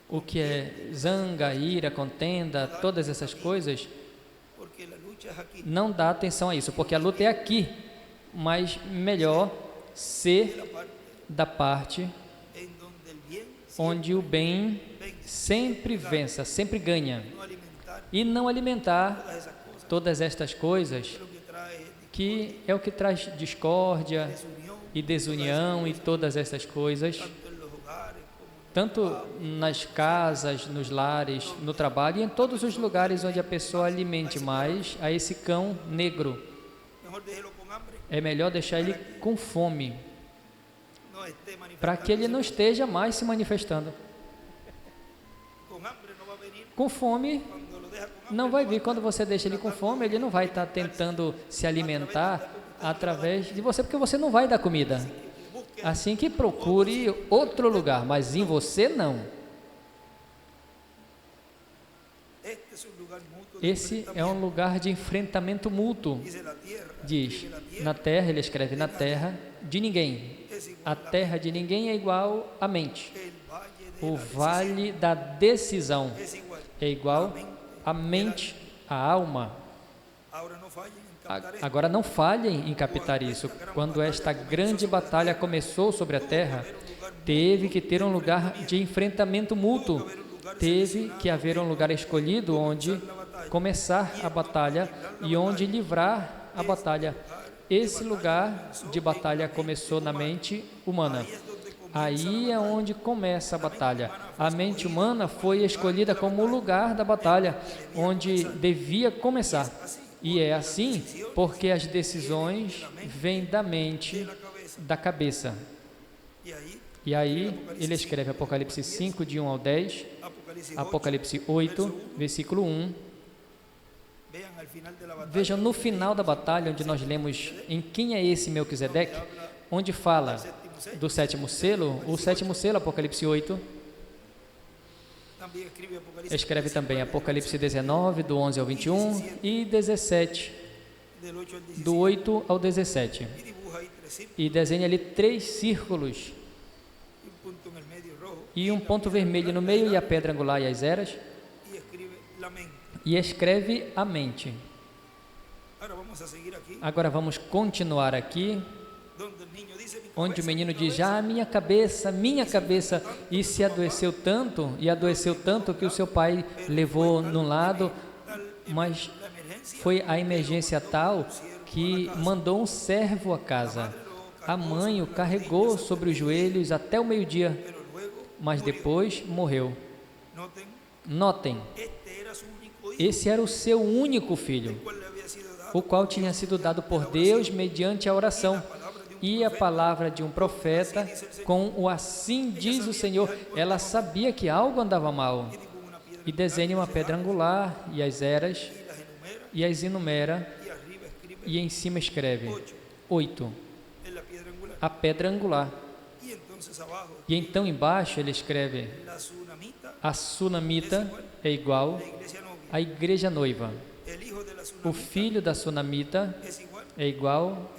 o que é zanga, ira, contenda, todas essas coisas, não dá atenção a isso, porque a luta é aqui, mas melhor ser da parte onde o bem sempre vença, sempre ganha, e não alimentar todas estas coisas, que é o que traz discórdia e desunião e todas essas coisas, tanto nas casas, nos lares, no trabalho e em todos os lugares onde a pessoa alimente mais a esse cão negro. É melhor deixar ele com fome, para que ele não esteja mais se manifestando. Com fome, não vai vir. Quando você deixa ele com fome, ele não vai estar tentando se alimentar através de você, porque você não vai dar comida. Assim que procure outro lugar, mas em você não. Esse é um lugar de enfrentamento mútuo. Diz, na terra, ele escreve, na terra de ninguém. A terra de ninguém é igual à mente. O vale da decisão é igual à mente, à alma. Agora não falhem em captar isso. Quando esta grande batalha começou sobre a terra, teve que ter um lugar de enfrentamento mútuo. Teve que haver um lugar escolhido onde começar a batalha e onde livrar a batalha. Esse lugar de batalha começou na mente humana. Aí é onde começa a batalha. A mente humana foi escolhida como o lugar da batalha, onde devia começar. E é assim porque as decisões vêm da mente, da cabeça. E aí ele escreve Apocalipse 5, de 1 ao 10, Apocalipse 8, versículo 1. Vejam, no final da batalha, onde nós lemos em quem é esse Melquisedeque, onde fala do sétimo selo, o sétimo selo, Apocalipse 8, escreve também Apocalipse 19, do 11 ao 21, e 17, do 8 ao 17. E desenha ali 3 círculos, e um ponto vermelho no meio, e a pedra angular e as eras, e escreve a mente. Agora vamos continuar aqui, onde o menino diz, minha cabeça, e se adoeceu tanto, que o seu pai levou num lado, mas foi a emergência tal que mandou um servo à casa. A mãe o carregou sobre os joelhos até o meio-dia, mas depois morreu. Notem, esse era o seu único filho, o qual tinha sido dado por Deus mediante a oração e a palavra de um profeta com o assim diz o Senhor. Ela sabia que algo andava mal e desenha uma pedra angular e as eras e as enumera, e em cima escreve 8, a pedra angular. E então embaixo ele escreve, a sunamita é igual à igreja noiva. O filho da sunamita é igual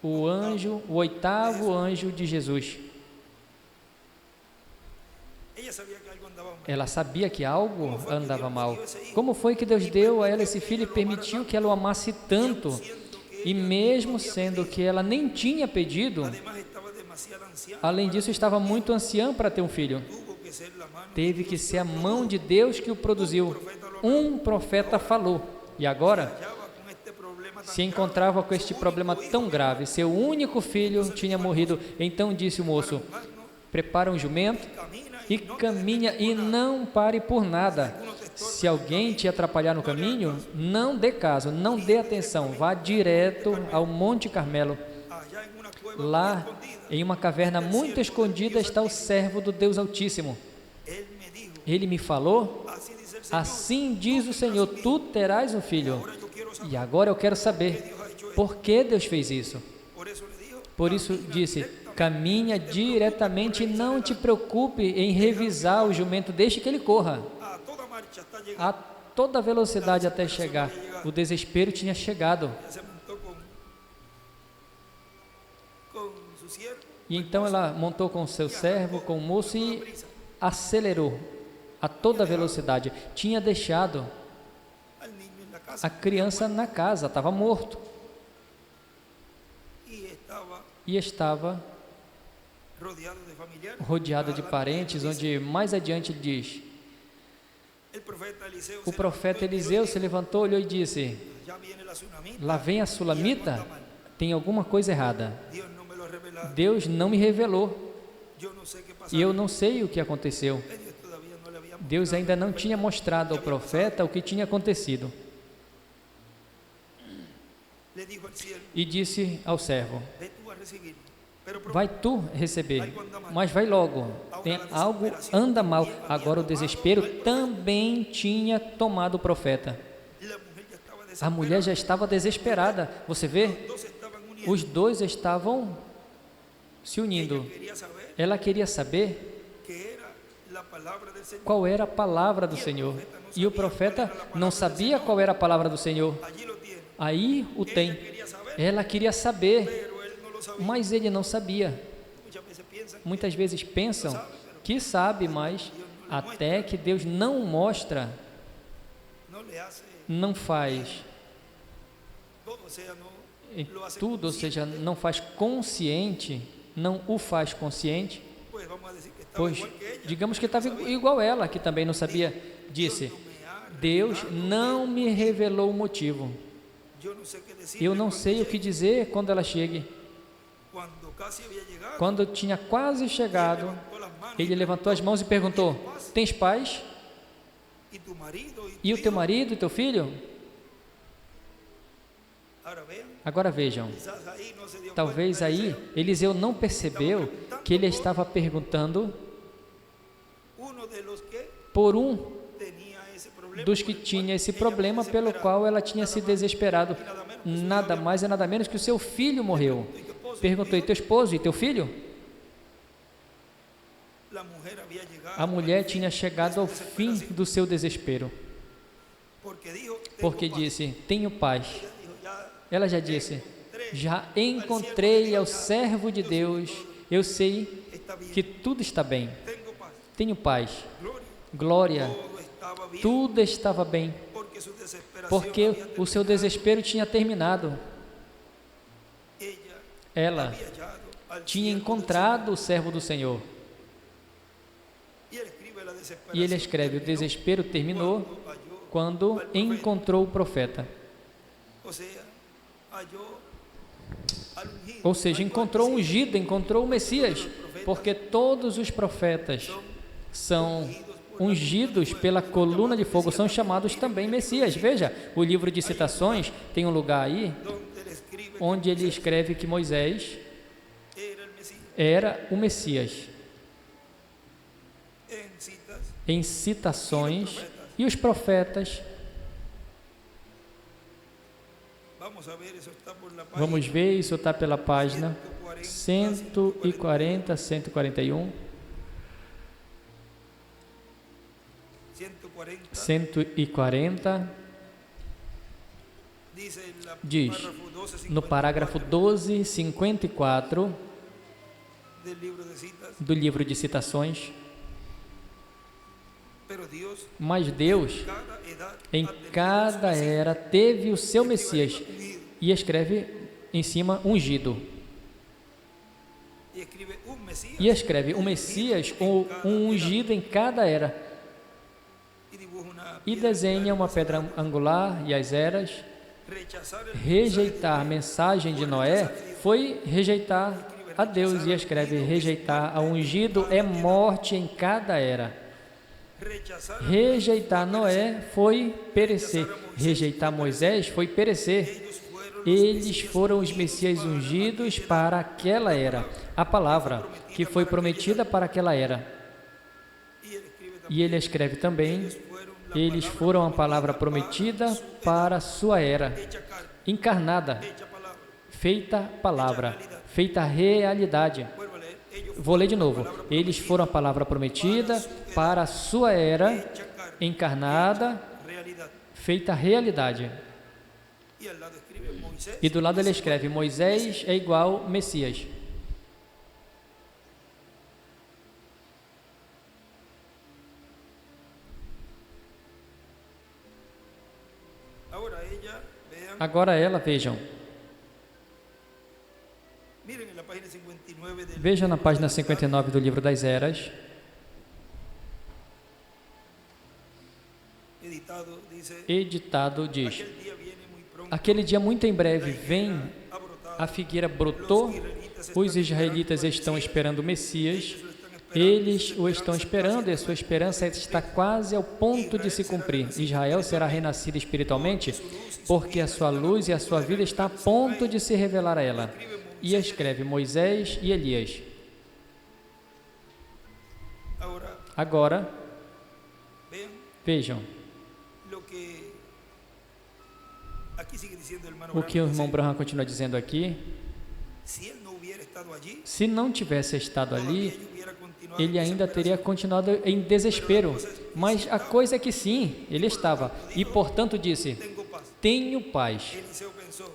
o anjo, o 8º anjo de Jesus. Ela sabia que algo andava mal. Como foi que Deus deu a ela esse filho e permitiu que ela o amasse tanto? E mesmo sendo que ela nem tinha pedido, além disso, estava muito anciã para ter um filho. Teve que ser a mão de Deus que o produziu. Um profeta falou. E agora, se encontrava com este problema tão grave. Seu único filho tinha morrido. Então disse o moço: prepara um jumento e caminha e não pare por nada. Se alguém te atrapalhar no caminho, não dê caso, não dê atenção. Vá direto ao Monte Carmelo. Lá, em uma caverna muito escondida, está o servo do Deus Altíssimo. Ele me falou: assim diz o Senhor, tu terás um filho. E agora eu quero saber, por que Deus fez isso? Por isso disse: caminha diretamente e não te preocupe em revisar o jumento, deixe que ele corra. A toda velocidade até chegar. O desespero tinha chegado. E então ela montou com seu servo, com o moço, e acelerou a toda velocidade. Tinha deixado a criança na casa, estava morto. E estava rodeado de parentes, onde mais adiante ele diz: o profeta Eliseu se levantou, olhou e disse: lá vem a sulamita, tem alguma coisa errada. Deus não me revelou e eu não sei o que aconteceu. Deus ainda não tinha mostrado ao profeta o que tinha acontecido. E disse ao servo: vai tu receber, mas vai logo, tem algo anda mal. Agora o desespero também tinha tomado o profeta. A mulher já estava desesperada. Você vê? Os dois estavam se unindo. Ela queria saber qual era a palavra do Senhor. E o profeta não sabia qual era a palavra do Senhor. Aí o tem. Ela queria saber, mas ele não sabia. Muitas vezes pensam que sabe, mas até que Deus não mostra, não faz tudo, ou seja, não faz consciente, não o faz consciente. Pois, digamos que estava igual ela, que também não sabia. Disse: Deus não me revelou o motivo. Eu não sei o que dizer quando ela chegue. Quando tinha quase chegado, ele levantou as mãos e perguntou: tens pais? E o teu marido e teu filho? Agora vejam, talvez aí Eliseu não percebeu que ele estava perguntando por um dos que tinha esse problema pelo qual ela tinha se desesperado. Nada mais e nada menos que o seu filho morreu. Perguntou: e teu esposo e teu filho? A mulher tinha chegado ao fim do seu desespero, porque disse: tenho paz. Ela já disse: já encontrei ao servo de Deus, eu sei que tudo está bem, tenho paz, glória, tudo estava bem, porque o seu desespero tinha terminado. Ela tinha encontrado o servo do Senhor. E ele escreve: o desespero terminou quando encontrou o profeta. Ou seja, encontrou o ungido, encontrou o Messias, porque todos os profetas são ungidos pela coluna de fogo, são chamados também Messias. Veja, o livro de Citações tem um lugar aí onde ele escreve que Moisés era o Messias. Em Citações, e os profetas. Vamos ver, isso está pela página 140, 141, 140, diz, no parágrafo 12, 54 do livro de Citações: Mas Deus, em cada era, teve o seu Messias, e escreve em cima ungido. E escreve um Messias ou um ungido em cada era. E desenha uma pedra angular e as eras. Rejeitar a mensagem de Noé foi rejeitar a Deus, e escreve: rejeitar a ungido é morte em cada era. Rejeitar Noé foi perecer. Rejeitar Moisés foi perecer. Eles foram os Messias ungidos para aquela era, a palavra que foi prometida para aquela era. E ele escreve também: eles foram a palavra prometida para a sua era, encarnada, feita palavra, feita realidade. Vou ler de novo. Eles foram a palavra prometida para a sua era, encarnada, feita realidade. E do lado ele escreve: Moisés é igual Messias. Agora ela, vejam. Veja na página 59 do livro das Eras. Editado diz: aquele dia muito em breve vem, a figueira brotou, os israelitas estão esperando o Messias, eles o estão esperando e a sua esperança está quase ao ponto de se cumprir. Israel será renascido espiritualmente porque a sua luz e a sua vida está a ponto de se revelar a ela. E escreve Moisés e Elias. Agora, vejam o que o irmão Branham continua dizendo aqui. Se não tivesse estado ali, ele ainda teria continuado em desespero. Mas a coisa é que sim, ele estava. E portanto disse: tenho paz.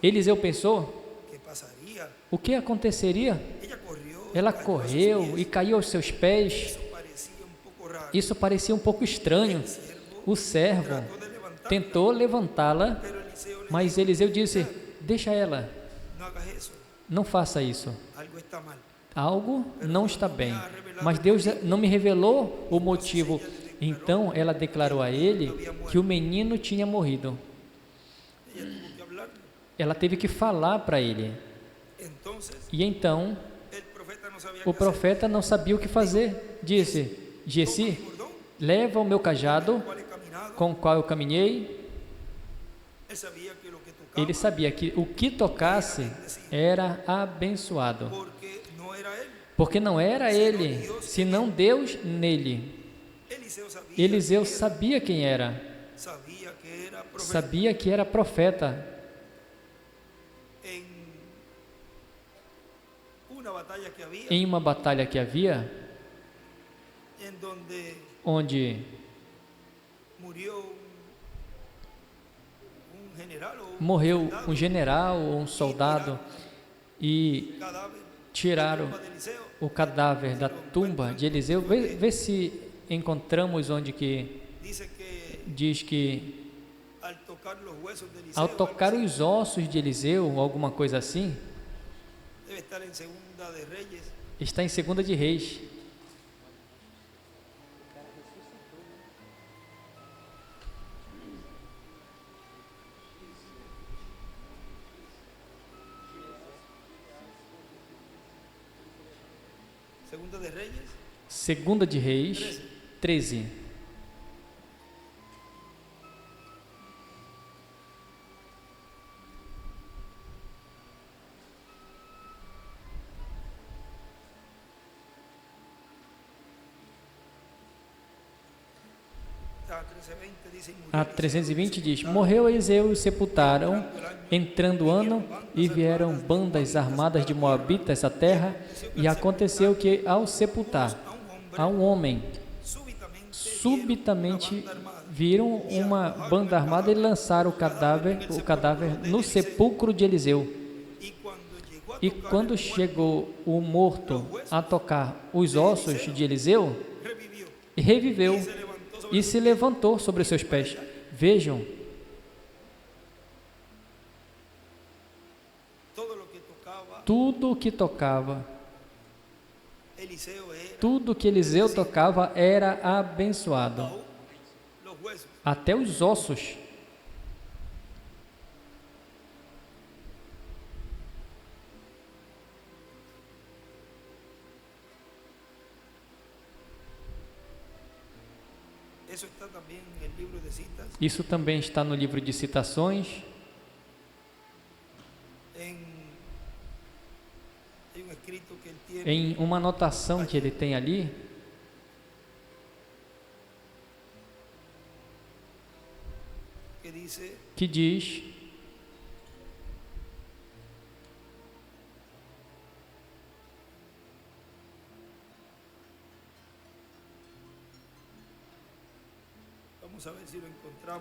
Eliseu pensou: o que aconteceria? Ela correu e caiu aos seus pés. Isso parecia um pouco estranho. O servo tentou levantá-la, mas Eliseu disse: deixa ela, não faça isso. Algo não está bem. Mas Deus não me revelou o motivo. Então ela declarou a ele que o menino tinha morrido. Ela teve que falar para ele. E então o profeta não sabia o que fazer. Disse: Giesi, leva o meu cajado com o qual eu caminhei. Ele sabia que o que tocasse era abençoado, porque não era ele, senão Deus nele. Eliseu sabia quem era, sabia que era profeta. Em uma batalha que havia, onde morreu um general ou um soldado e tiraram o cadáver da tumba de Eliseu. Vê se encontramos onde que diz que ao tocar os ossos de Eliseu, alguma coisa assim, está em 2 de Reis. Segunda de Reis 13. A 320 diz: morreu Eliseu e o sepultaram, entrando o ano, e vieram bandas armadas de moabitas à terra, e aconteceu que, ao sepultar a um homem, subitamente viram uma banda armada e lançaram o cadáver no sepulcro de Eliseu. E quando chegou o morto a tocar os ossos de Eliseu, reviveu e se levantou sobre os seus pés. Vejam, tudo o que tocava, tudo que Eliseu tocava era abençoado, até os ossos. Isso também está no livro de Citações. Em uma anotação que ele tem ali, que diz: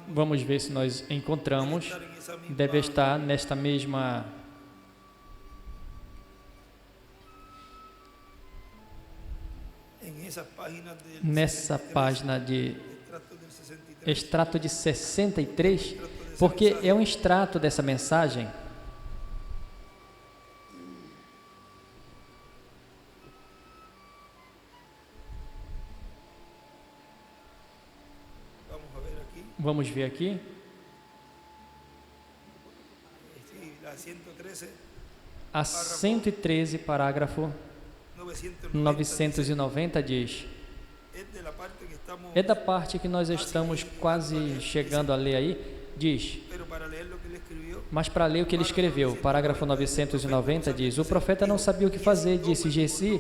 vamos ver se nós encontramos. Deve estar nesta mesma... nessa página de extrato de 63, porque é um extrato dessa mensagem. Vamos ver aqui. A 113, parágrafo 990 diz: é da parte que nós estamos quase chegando a ler aí, diz, mas para ler o que ele escreveu, parágrafo 990 diz: o profeta não sabia o que fazer, disse Giezi: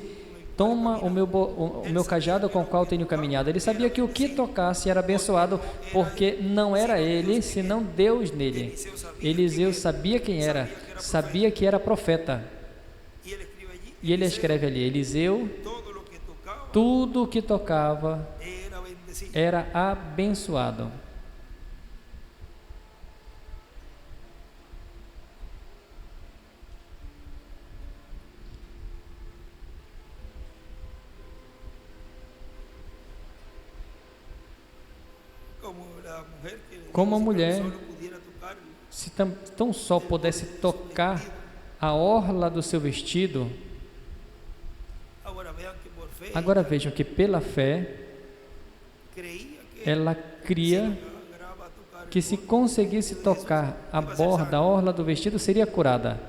toma o meu cajado com o qual tenho caminhado. Ele sabia que o que tocasse era abençoado, porque não era ele, senão Deus nele. Eliseu sabia quem era, sabia que era profeta. E ele escreve ali: Eliseu, tudo o que tocava era abençoado. Como a mulher, se tão só pudesse tocar a orla do seu vestido. Agora vejam que pela fé, ela cria que se conseguisse tocar a borda, a orla do vestido, seria curada.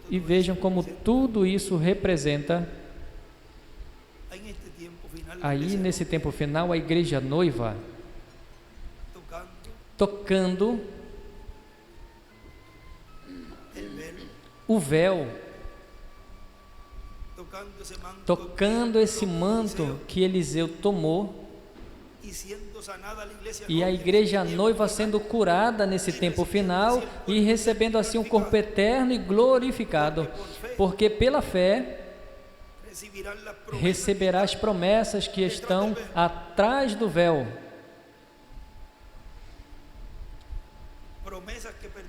E vejam como tudo isso representa, aí nesse tempo final, a igreja noiva, tocando o véu, tocando esse manto que Eliseu tomou, e a igreja noiva sendo curada nesse tempo final e recebendo assim um corpo eterno e glorificado, porque pela fé receberá as promessas que estão atrás do véu,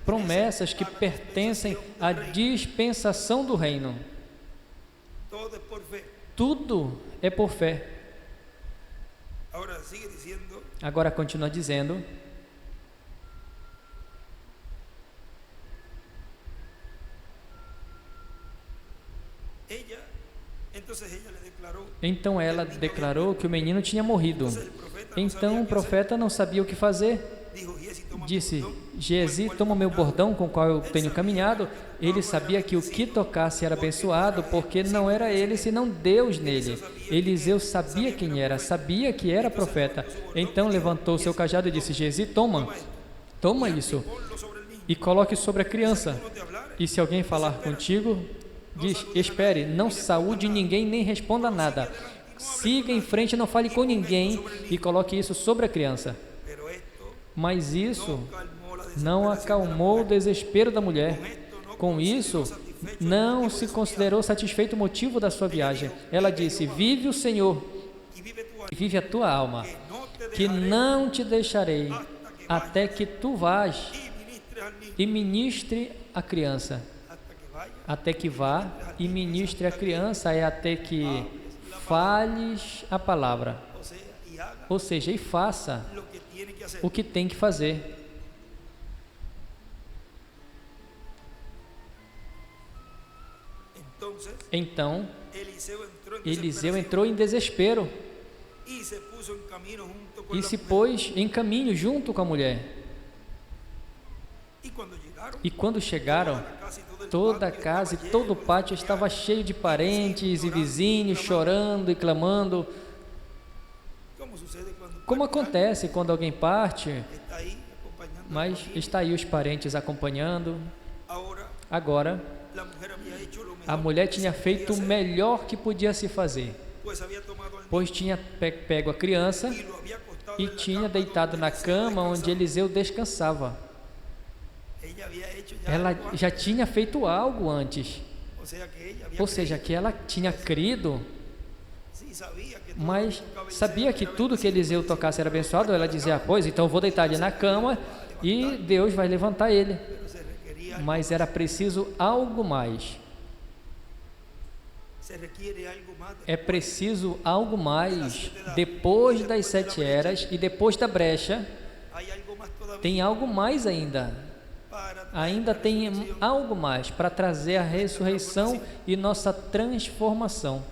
promessas que pertencem à dispensação do reino. Tudo é por fé. Agora continua dizendo: então ela declarou que o menino tinha morrido. Então o profeta não sabia o que fazer. Disse: Giezi, toma o meu bordão com o qual eu tenho caminhado. Ele sabia que o que tocasse era abençoado, porque não era ele, senão Deus nele. Eliseu sabia quem era, sabia que era profeta. Então levantou o seu cajado e disse: Giezi, toma isso e coloque sobre a criança. E se alguém falar contigo, diz: espere, não saúde ninguém, nem responda nada. Siga em frente, não fale com ninguém e coloque isso sobre a criança. Mas isso não acalmou o desespero da mulher. Com isso, não se considerou satisfeito o motivo da sua viagem. Ela disse: vive o Senhor e vive a tua alma, que não te deixarei até que tu vás e ministre a criança. Até que vá e ministre a criança é até que fales a palavra. ou seja, e faça lo que tiene que hacer. o que tem que fazer. Então, Eliseu entrou em desespero e se pôs em caminho junto com a mulher. E quando chegaram, toda a casa e todo o pátio estava cheio de parentes e vizinhos chorando e clamando. Como acontece quando alguém parte, mas está aí os parentes acompanhando. Agora, a mulher tinha feito o melhor que podia se fazer, pois tinha pego a criança e tinha deitado na cama onde Eliseu descansava. Ela já tinha feito algo antes, ou seja, que ela tinha crido, mas sabia que tudo que Eliseu tocasse era abençoado. Ela dizia: pois então eu vou deitar ele na cama e Deus vai levantar ele. Mas era preciso algo mais. É preciso algo mais. Depois das 7 eras e depois da brecha, tem algo mais ainda. Ainda tem algo mais para trazer a ressurreição e nossa transformação.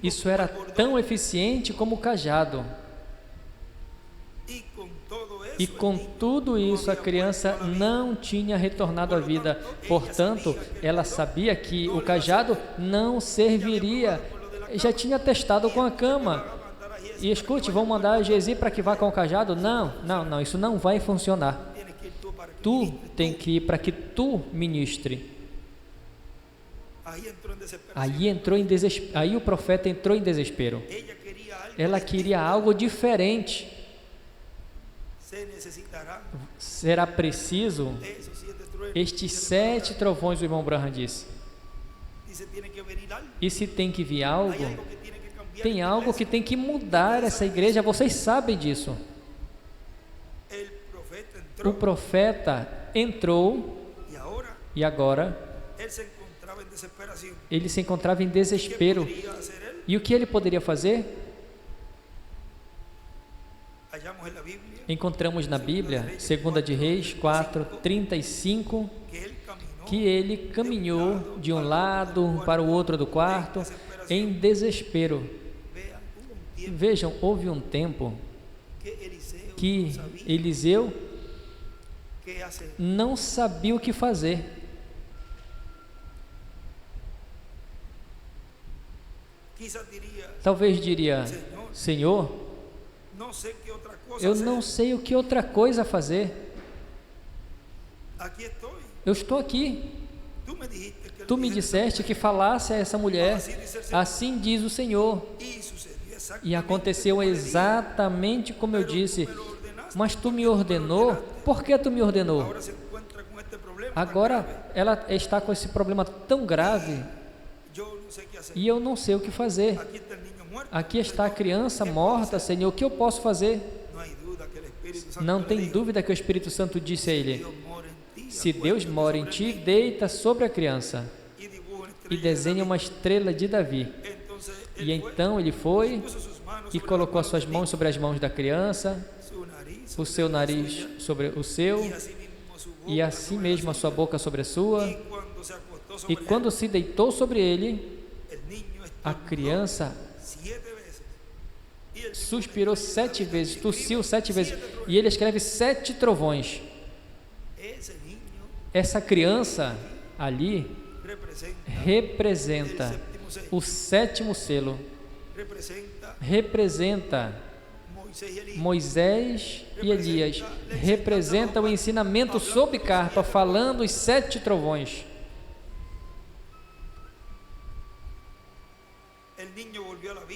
Isso era tão eficiente como o cajado. E com tudo isso, a criança não tinha retornado à vida. Portanto, ela sabia que o cajado não serviria. Já tinha testado com a cama. E escute, vão mandar a Gezi para que vá com o cajado? Não, isso não vai funcionar. Tu tem que ir para que tu ministre. Aí o profeta entrou em desespero. Ela queria algo diferente. Será preciso estes 7 trovões, o irmão Branham disse. E se tem que vir algo, tem algo que tem que mudar essa igreja, vocês sabem disso. O profeta entrou e agora ele se encontrava em desespero. E o que ele poderia fazer? Encontramos na Bíblia, 2 de Reis 4:35, que ele caminhou de um lado para o outro do quarto em desespero. Vejam, houve um tempo que Eliseu não sabia o que fazer. Talvez diria: Senhor, eu não sei o que outra coisa fazer. Eu estou aqui. Tu me disseste que falasse a essa mulher, assim diz o Senhor. E aconteceu exatamente como eu disse. Mas tu me ordenou. Por que tu me ordenou? Agora ela está com esse problema tão grave e eu não sei o que fazer. Aqui está a criança morta, Senhor, o que eu posso fazer? Não tem dúvida que o Espírito Santo disse a ele: se Deus mora em ti, deita sobre a criança e desenha uma estrela de Davi. E então ele foi e colocou as suas mãos sobre as mãos da criança, o seu nariz sobre o seu, e assim mesmo a sua boca sobre a sua. E quando se deitou sobre ele, a criança suspirou 7 vezes, tossiu 7 vezes, e ele escreve 7 trovões. Essa criança ali representa o 7º selo, representa Moisés e Elias, representa o ensinamento sob carpa, falando os 7 trovões.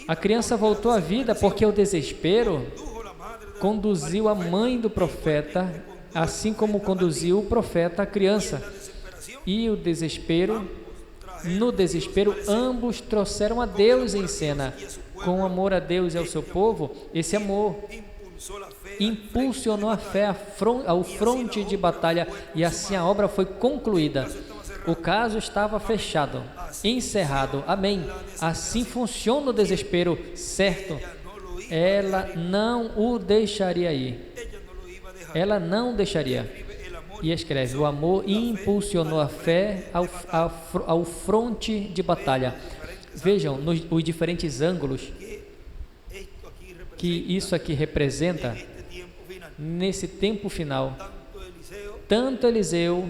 A criança voltou à vida porque o desespero conduziu a mãe do profeta, assim como conduziu o profeta a criança. E o desespero, no desespero, ambos trouxeram a Deus em cena. Com amor a Deus e ao seu povo, esse amor impulsionou a fé ao fronte de batalha, e assim a obra foi concluída. O caso estava fechado. encerrado. Amém. Assim funciona o desespero, certo? Ela não o deixaria ir. Ela não deixaria. E escreve: o amor impulsionou a fé ao fronte de batalha. Vejam os diferentes ângulos que isso aqui representa nesse tempo final. Tanto Eliseu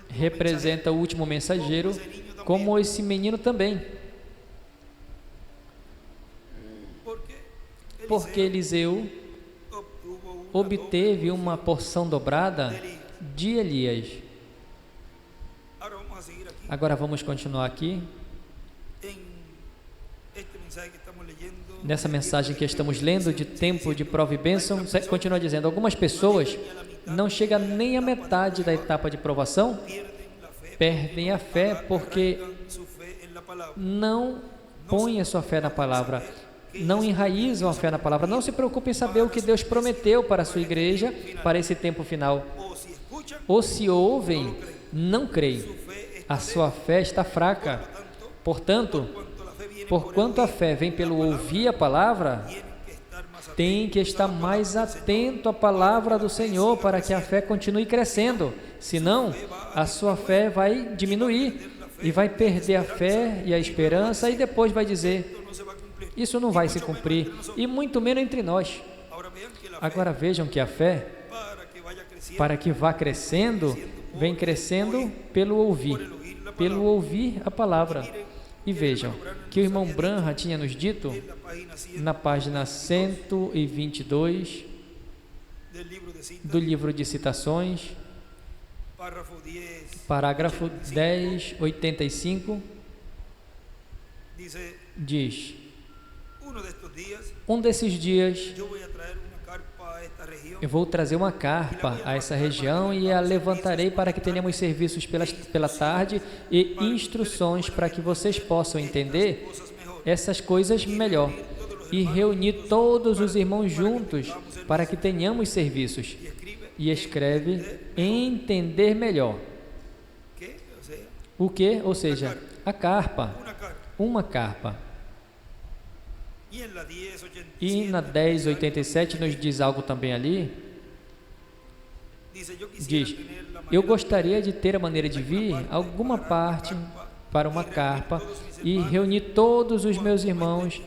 representa o último mensageiro, como esse menino também. Porque Eliseu obteve uma porção dobrada de Elias. Agora vamos continuar aqui. Nessa mensagem que estamos lendo de tempo de prova e bênção, continua dizendo: algumas pessoas não chegam nem à metade da etapa de provação, perdem a fé porque não põem a sua fé na palavra, não enraizam a fé na palavra, não se preocupem em saber o que Deus prometeu para a sua igreja, para esse tempo final. Ou se ouvem, não creem. A sua fé está fraca. Portanto, porquanto a fé vem pelo ouvir a palavra, tem que estar mais atento à palavra do Senhor para que a fé continue crescendo. Senão, a sua fé vai diminuir e vai perder a fé e a esperança, e depois vai dizer: isso não vai se cumprir, e muito menos entre nós. Agora vejam que a fé, para que vá crescendo, vem crescendo pelo ouvir a palavra. E vejam que o irmão Branham tinha nos dito na página 122 do livro de citações, parágrafo 1085, diz: um desses dias eu vou trazer uma carpa a essa região e a levantarei para que tenhamos serviços pela tarde e instruções para que vocês possam entender essas coisas melhor e reunir todos os irmãos juntos para que tenhamos serviços. E escreve: entender melhor. O que? Ou seja, a carpa, uma carpa. E na 1087 nos diz algo também ali. Diz: eu gostaria de ter a maneira de vir alguma parte para uma carpa e reunir todos os meus irmãos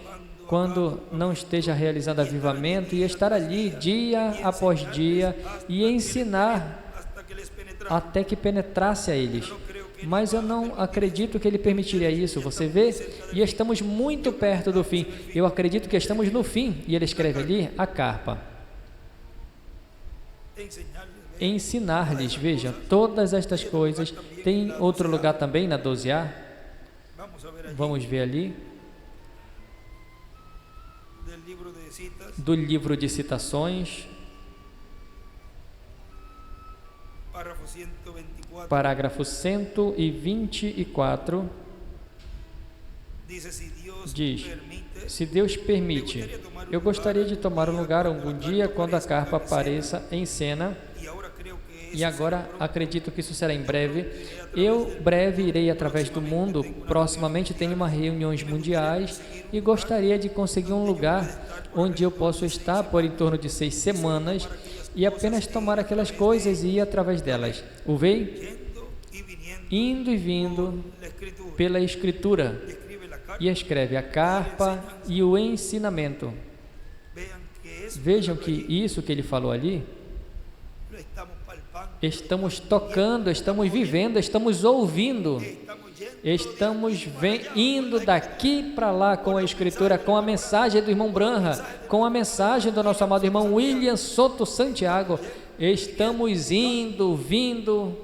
quando não esteja realizando avivamento, e estar ali dia após dia e ensinar até que penetrasse a eles. Mas eu não acredito que ele permitiria isso, você vê? E estamos muito perto do fim. Eu acredito que estamos no fim. E ele escreve ali: a carpa. Ensinar-lhes, veja, todas estas coisas. Tem outro lugar também na 12A. Vamos ver ali. Do livro de citações. Parágrafo 124, diz: se Deus permite, eu gostaria de tomar um lugar algum dia quando a carpa apareça em cena, e agora acredito que isso será em breve. Eu breve irei através do mundo, proximamente tenho uma reuniões mundiais e gostaria de conseguir um lugar onde eu possa estar por em torno de 6 semanas e apenas tomar aquelas coisas e ir através delas. O veio? Indo e vindo pela Escritura. E escreve a carpa e o ensinamento. Vejam que isso que ele falou ali, estamos tocando, estamos vivendo, estamos ouvindo. Estamos indo daqui para lá com a Escritura, com a mensagem do irmão Branham, com a mensagem do nosso amado irmão William Soto Santiago. Estamos indo, vindo.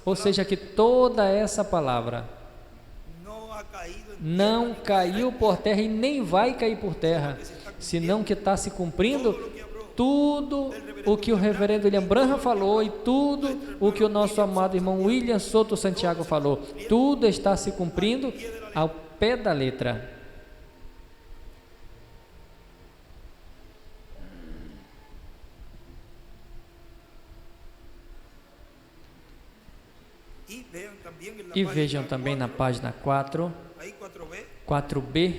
Ou seja, que toda essa palavra não caiu por terra e nem vai cair por terra, senão que está se cumprindo tudo o que o reverendo William Branham falou e tudo o que o nosso amado irmão William Soto Santiago falou. Tudo está se cumprindo ao pé da letra. E vejam também na página 4, ahí 4B, 4b,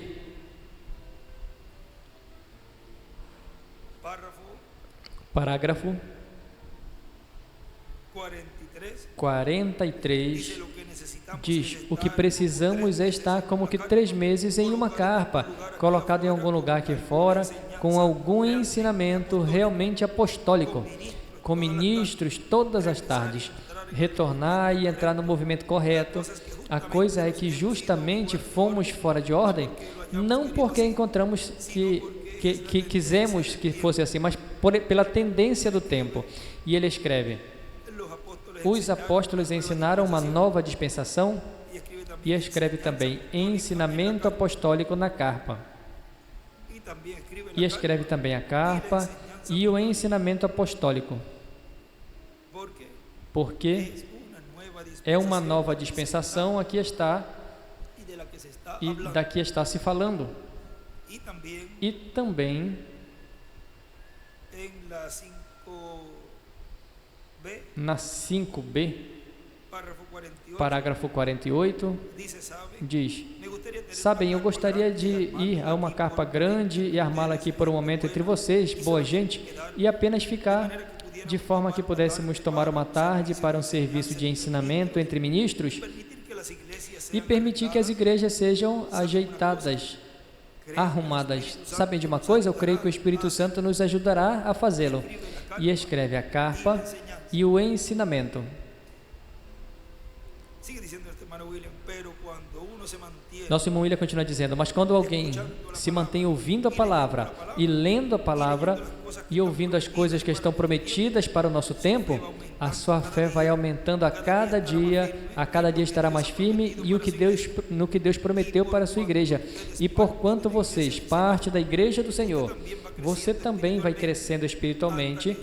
parágrafo 43, diz: o que precisamos é estar como que 3 meses em uma carpa, colocado em algum lugar aqui fora, com algum ensinamento realmente apostólico, com ministros todas as tardes, retornar e entrar no movimento correto. A coisa é que justamente fomos fora de ordem, não porque encontramos que quisemos que fosse assim, mas pela tendência do tempo. E ele escreve: os apóstolos ensinaram uma nova dispensação, e escreve também ensinamento apostólico na carpa. E escreve também a carpa e o ensinamento apostólico. Porque é uma nova dispensação, aqui está, e daqui está se falando. E também na 5b, parágrafo 48, diz: sabem, eu gostaria de ir a uma carpa grande e armá-la aqui por um momento entre vocês, boa gente, e apenas ficar, de forma que pudéssemos tomar uma tarde para um serviço de ensinamento entre ministros e permitir que as igrejas sejam ajeitadas, arrumadas. Sabem de uma coisa? Eu creio que o Espírito Santo nos ajudará a fazê-lo. E escreve a carpa e o ensinamento. Nosso irmão William continua dizendo: mas quando alguém se mantém ouvindo a palavra e lendo a palavra e ouvindo as coisas que estão prometidas para o nosso tempo, a sua fé vai aumentando a cada dia estará mais firme no que Deus prometeu para a sua igreja. E porquanto vocês, parte da igreja do Senhor, você também vai crescendo espiritualmente,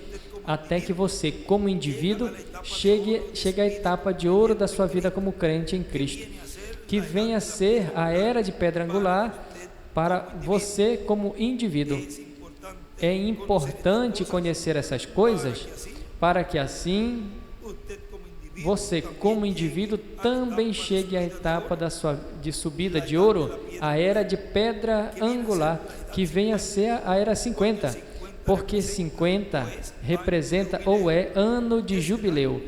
até que você, como indivíduo, chegue à etapa de ouro da sua vida como crente em Cristo, que venha a ser a era de pedra angular para você como indivíduo. É importante conhecer essas coisas para que assim você, como indivíduo, também chegue à etapa de subida de ouro, a era de pedra angular, que venha a ser a era 50. Porque 50 representa ou é ano de jubileu.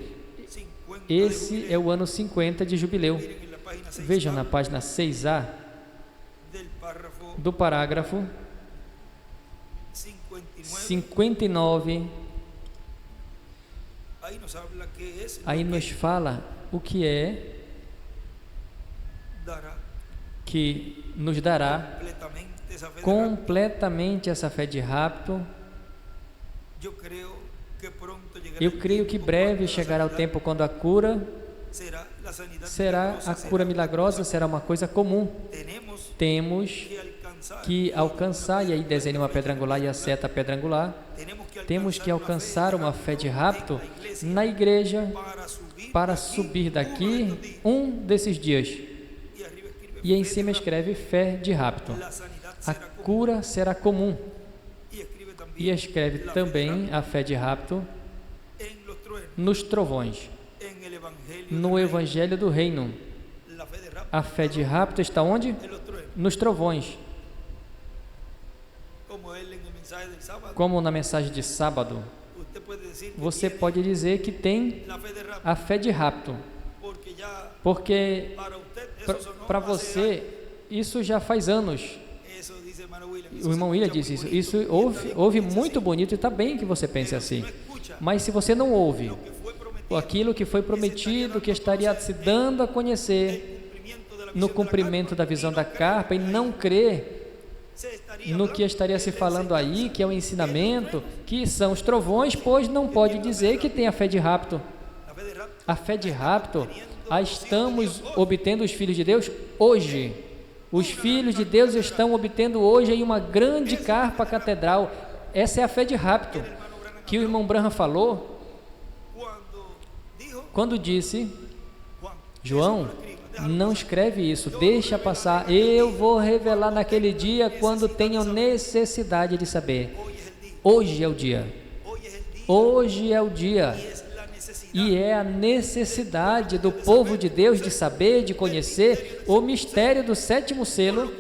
Esse é o ano 50 de jubileu. Vejam na página 6A do parágrafo 59. Aí nos fala o que é que nos dará completamente essa fé de rapto. Eu creio que breve chegará o tempo quando a cura será a cura milagrosa, será uma coisa comum. Temos que alcançar, e aí desenha uma pedra angular e acerta a pedra angular. Temos que alcançar uma fé de rapto na igreja para subir daqui um desses dias. E em cima escreve fé de rapto. A cura será comum. E escreve também a fé de rapto nos trovões, no Evangelho do Reino. A fé de rapto está onde? Nos trovões. Como na mensagem de sábado, você pode dizer que tem a fé de rapto, porque para você isso já faz anos. O irmão William disse isso. Isso ouve muito bonito e está bem que você pense assim. Mas se você não ouve aquilo que foi prometido, que estaria se dando a conhecer no cumprimento da visão da carpa, e não crê no que estaria se falando aí, que é o ensinamento, que são os trovões, pois não pode dizer que tem a fé de rapto. A fé de rapto a estamos obtendo os filhos de Deus hoje. Os filhos de Deus estão obtendo hoje em uma grande carpa catedral. Essa é a fé de rapto que o irmão Branham falou quando disse: João, não escreve isso, deixa passar, eu vou revelar naquele dia quando tenham necessidade de saber. Hoje é o dia. Hoje é o dia. E é a necessidade do povo de Deus de saber, de conhecer o mistério do sétimo selo,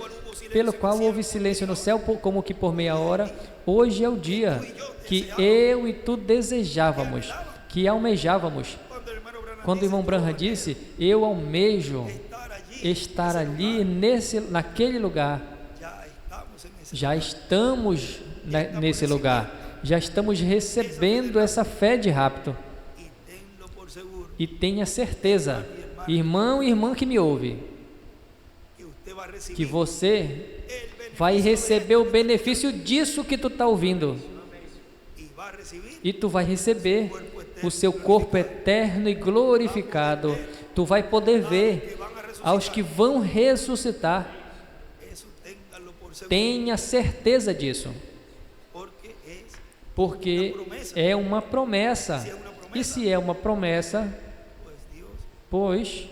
pelo qual houve silêncio no céu, como que por meia hora. Hoje é o dia que eu e tu desejávamos, que almejávamos. Quando o irmão Branham disse, eu almejo estar ali, naquele lugar, já estamos nesse lugar, já estamos recebendo essa fé de rapto. E tenha certeza, irmão e irmã que me ouve, que você vai receber o benefício disso que tu está ouvindo. E tu vai receber o seu corpo eterno e glorificado. Tu vai poder ver aos que vão ressuscitar. Tenha certeza disso. Porque é uma promessa. E se é uma promessa, pois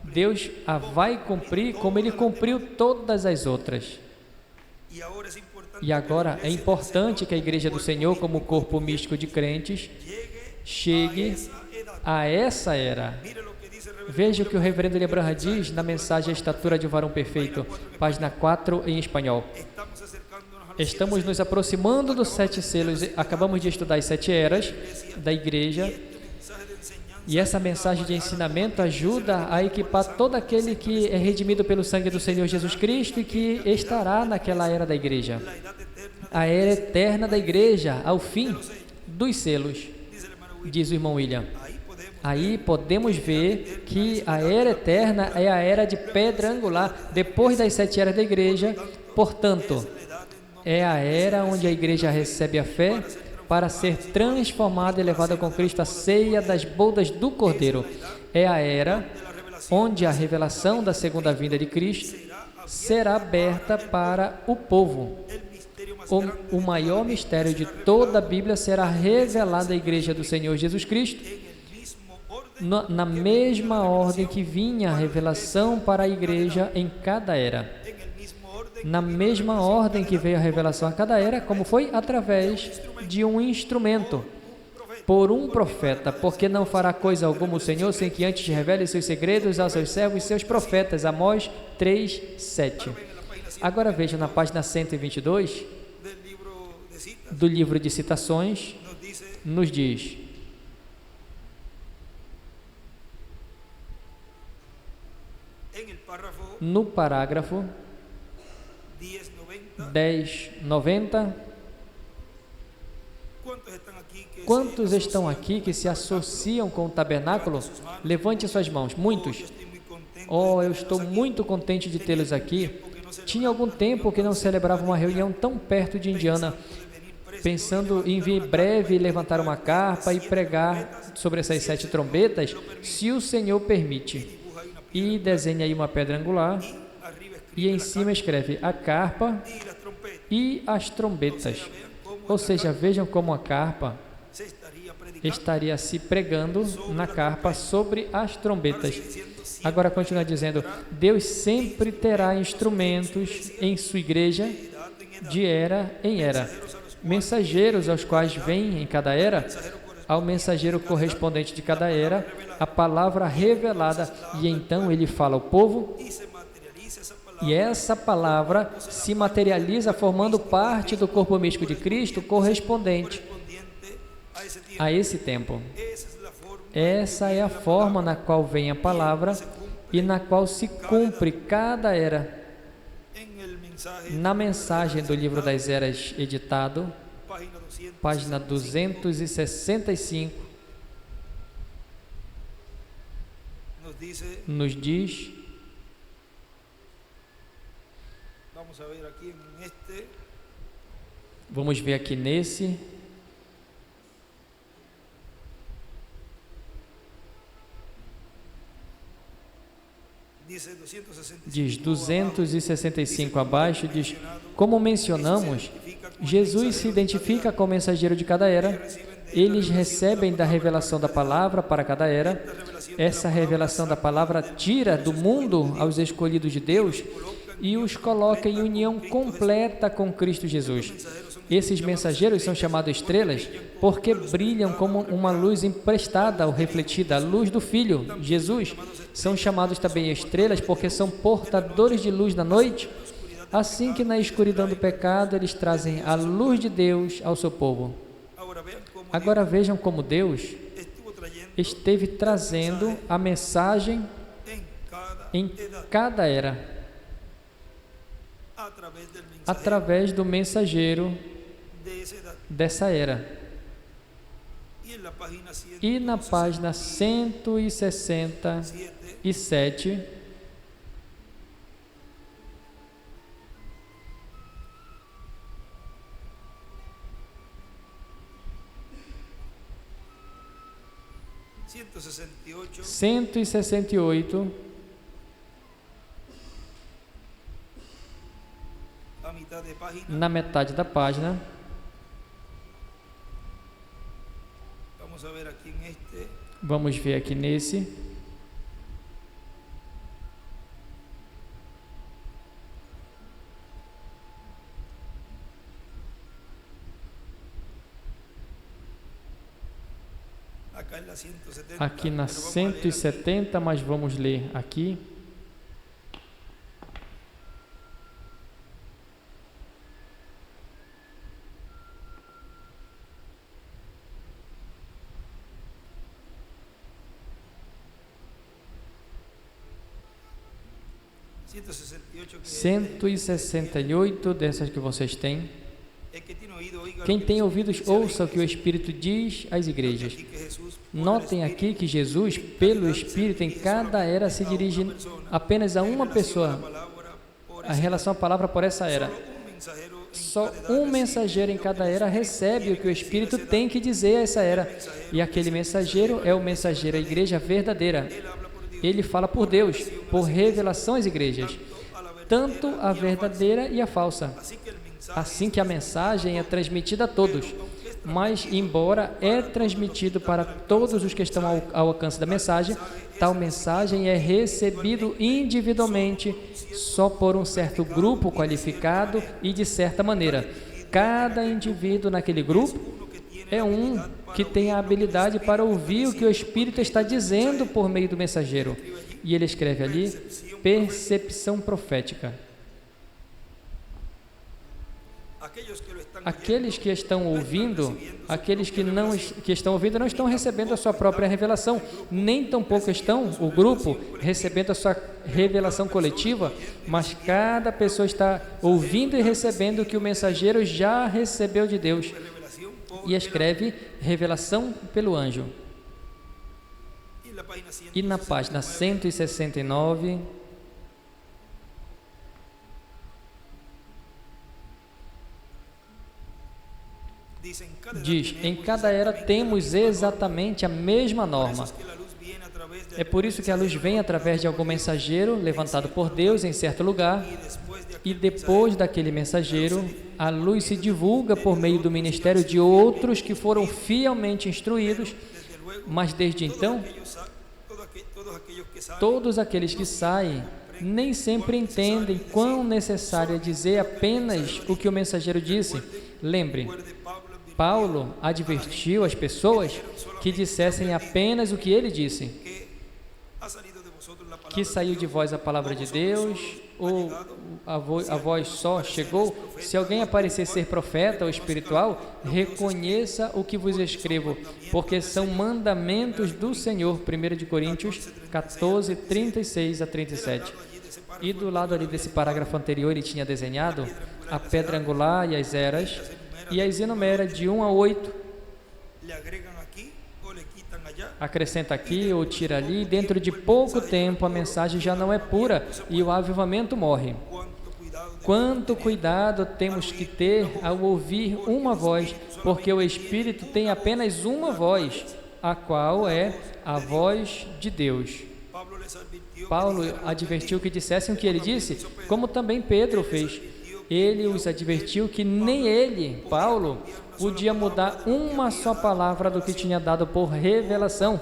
Deus a vai cumprir como Ele cumpriu todas as outras. E agora é importante que a Igreja do Senhor, como corpo místico de crentes, chegue a essa era. Veja o que o reverendo William Branham diz na mensagem A Estatura de um Varão Perfeito, página 4 em espanhol. Estamos nos aproximando dos 7 selos, acabamos de estudar as 7 eras da Igreja, e essa mensagem de ensinamento ajuda a equipar todo aquele que é redimido pelo sangue do Senhor Jesus Cristo e que estará naquela era da Igreja, a era eterna da Igreja, ao fim dos selos, diz o irmão William. Aí podemos ver que a era eterna é a era de pedra angular, depois das 7 eras da Igreja. Portanto, é a era onde a Igreja recebe a fé para ser transformada e levada com Cristo à ceia das bodas do Cordeiro. É a era onde a revelação da segunda vinda de Cristo será aberta para o povo. O maior mistério de toda a Bíblia será revelado à Igreja do Senhor Jesus Cristo, na mesma ordem que vinha a revelação para a Igreja em cada era. Na mesma ordem que veio a revelação a cada era, como foi? Através de um instrumento, por um profeta, porque não fará coisa alguma o Senhor sem que antes revele seus segredos aos seus servos e seus profetas. Amós 3:7. Agora veja na página 122 do livro de citações, nos diz: no parágrafo 10:90, quantos estão aqui que se associam com o tabernáculo? Levante suas mãos. Muitos. Oh, eu estou muito contente de tê-los aqui. Tinha algum tempo que não celebrava uma reunião tão perto de Indiana, pensando em vir breve levantar uma carpa e pregar sobre essas 7 trombetas, se o Senhor permite. E desenha aí uma pedra angular, e em cima escreve a carpa e as trombetas. Ou seja, vejam como a carpa estaria se pregando na carpa sobre as trombetas. Agora continua dizendo: Deus sempre terá instrumentos em sua igreja de era em era, mensageiros aos quais vem em cada era, ao mensageiro correspondente de cada era, a palavra revelada, e então ele fala ao povo, e essa palavra se materializa formando parte do corpo místico de Cristo correspondente a esse tempo. Essa é a forma na qual vem a palavra e na qual se cumpre cada era. Na mensagem do Livro das Eras editado, página 265, nos diz: vamos ver aqui nesse, diz 265 abaixo, diz: como mencionamos, Jesus se identifica com o mensageiro de cada era. Eles recebem da revelação da palavra para cada era. Essa revelação da palavra tira do mundo aos escolhidos de Deus e os coloca em união completa com Cristo Jesus. Esses mensageiros são chamados estrelas porque brilham como uma luz emprestada ou refletida, a luz do Filho, Jesus. São chamados também estrelas porque são portadores de luz na noite, assim que na escuridão do pecado eles trazem a luz de Deus ao seu povo. Agora vejam como Deus esteve trazendo a mensagem em cada era, através do mensageiro dessa era. E na página 167, na metade da página, vamos ver aqui nesse. Aqui na 170, mas vamos ler aqui. e 168 dessas que vocês têm. Quem tem ouvidos, ouça o que o Espírito diz às igrejas. Notem aqui que Jesus, pelo Espírito, em cada era se dirige apenas a uma pessoa, a relação à palavra por essa era. Só um mensageiro em cada era recebe o que o Espírito tem que dizer a essa era. E aquele mensageiro é o mensageiro, a igreja verdadeira. Ele fala por Deus, por revelação às igrejas, tanto a verdadeira e a falsa. Assim que a mensagem é transmitida a todos, mas embora é transmitido para todos os que estão ao alcance da mensagem, tal mensagem é recebido individualmente só por um certo grupo qualificado e de certa maneira. Cada indivíduo naquele grupo é um que tem a habilidade para ouvir o que o Espírito está dizendo por meio do mensageiro. E ele escreve ali, percepção profética. Aqueles que estão ouvindo, aqueles que estão ouvindo não estão recebendo a sua própria revelação, nem tampouco estão, o grupo, recebendo a sua revelação coletiva, mas cada pessoa está ouvindo e recebendo o que o mensageiro já recebeu de Deus. E escreve revelação pelo anjo. E na página 169... diz, em cada era temos exatamente a mesma norma. É por isso que a luz vem através de algum mensageiro levantado por Deus em certo lugar, e depois daquele mensageiro, a luz se divulga por meio do ministério de outros que foram fielmente instruídos, mas desde então, todos aqueles que saem nem sempre entendem quão necessário é dizer apenas o que o mensageiro disse. Lembre, Paulo advertiu as pessoas que dissessem apenas o que ele disse. Que saiu de vós a palavra de Deus, ou a voz só chegou? Se alguém aparecer ser profeta ou espiritual, reconheça o que vos escrevo, porque são mandamentos do Senhor. 1 Coríntios 14, 36 a 37. E do lado ali desse parágrafo anterior ele tinha desenhado a pedra angular e as eras, e as enumera de 1 a 8, acrescenta aqui ou tira ali, e dentro de pouco tempo a mensagem já não é pura e o avivamento morre. Quanto cuidado temos que ter ao ouvir uma voz, porque o Espírito tem apenas uma voz, a qual é a voz de Deus. Paulo advertiu que dissessem o que ele disse, como também Pedro fez. Ele os advertiu que nem ele, Paulo, podia mudar uma só palavra do que tinha dado por revelação.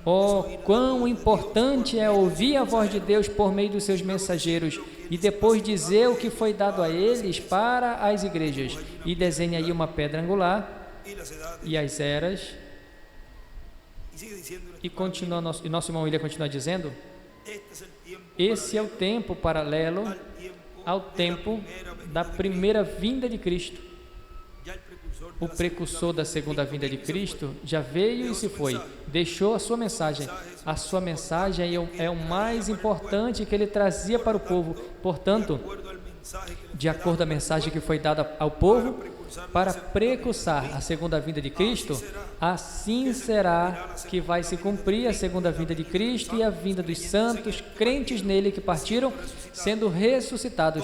Oh, quão importante é ouvir a voz de Deus por meio dos seus mensageiros e depois dizer o que foi dado a eles para as igrejas. E desenha aí uma pedra angular e as eras. E continua nosso irmão William continua dizendo: esse é o tempo paralelo ao tempo da primeira vinda de Cristo. O precursor da segunda vinda de Cristo já veio e se foi, deixou a sua mensagem. A sua mensagem é o mais importante que ele trazia para o povo. Portanto, de acordo com a mensagem que foi dada ao povo, para precursar a segunda vinda de Cristo, assim será que vai se cumprir a segunda vinda de Cristo e a vinda dos santos, crentes nele que partiram, sendo ressuscitados.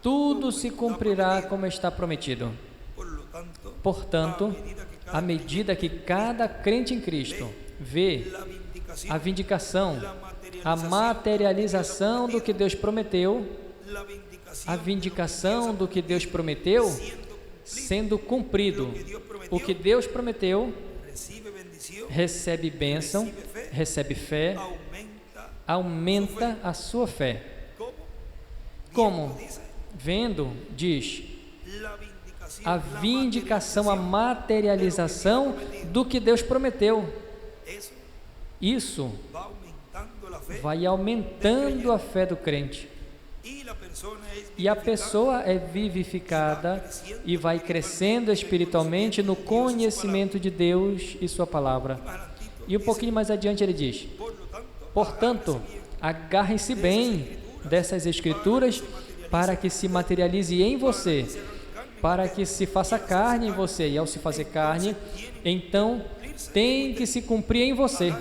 Tudo se cumprirá como está prometido. Portanto, à medida que cada crente em Cristo vê a vindicação, a materialização do que Deus prometeu, a vindicação do que Deus prometeu sendo cumprido, o que Deus prometeu, recebe bênção, recebe fé, aumenta a sua fé. Como? Vendo, diz, a vindicação, a materialização do que Deus prometeu. Isso vai aumentando a fé do crente. E a pessoa é vivificada e vai crescendo espiritualmente no conhecimento de Deus e sua palavra. E um pouquinho mais adiante ele diz: portanto, agarrem-se bem dessas escrituras para que se materialize em você, para que se faça carne em você. E ao se fazer carne, então tem que se cumprir em você.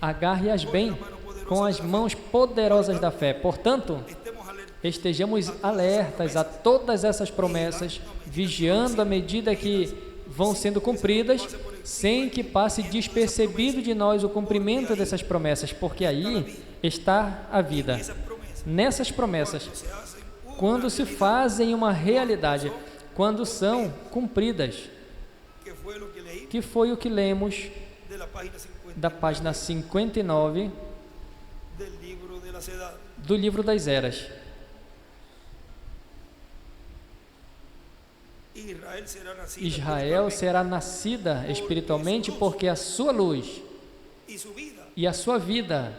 Agarre-as bem com as mãos poderosas da fé. Portanto, estejamos alertas a todas essas promessas, vigiando à medida que vão sendo cumpridas, sem que passe despercebido de nós o cumprimento dessas promessas, porque aí está a vida. Nessas promessas, quando se fazem uma realidade, quando são cumpridas, que foi o que lemos da página 59 do livro das Eras. Israel será nascida espiritualmente porque a sua luz e a sua vida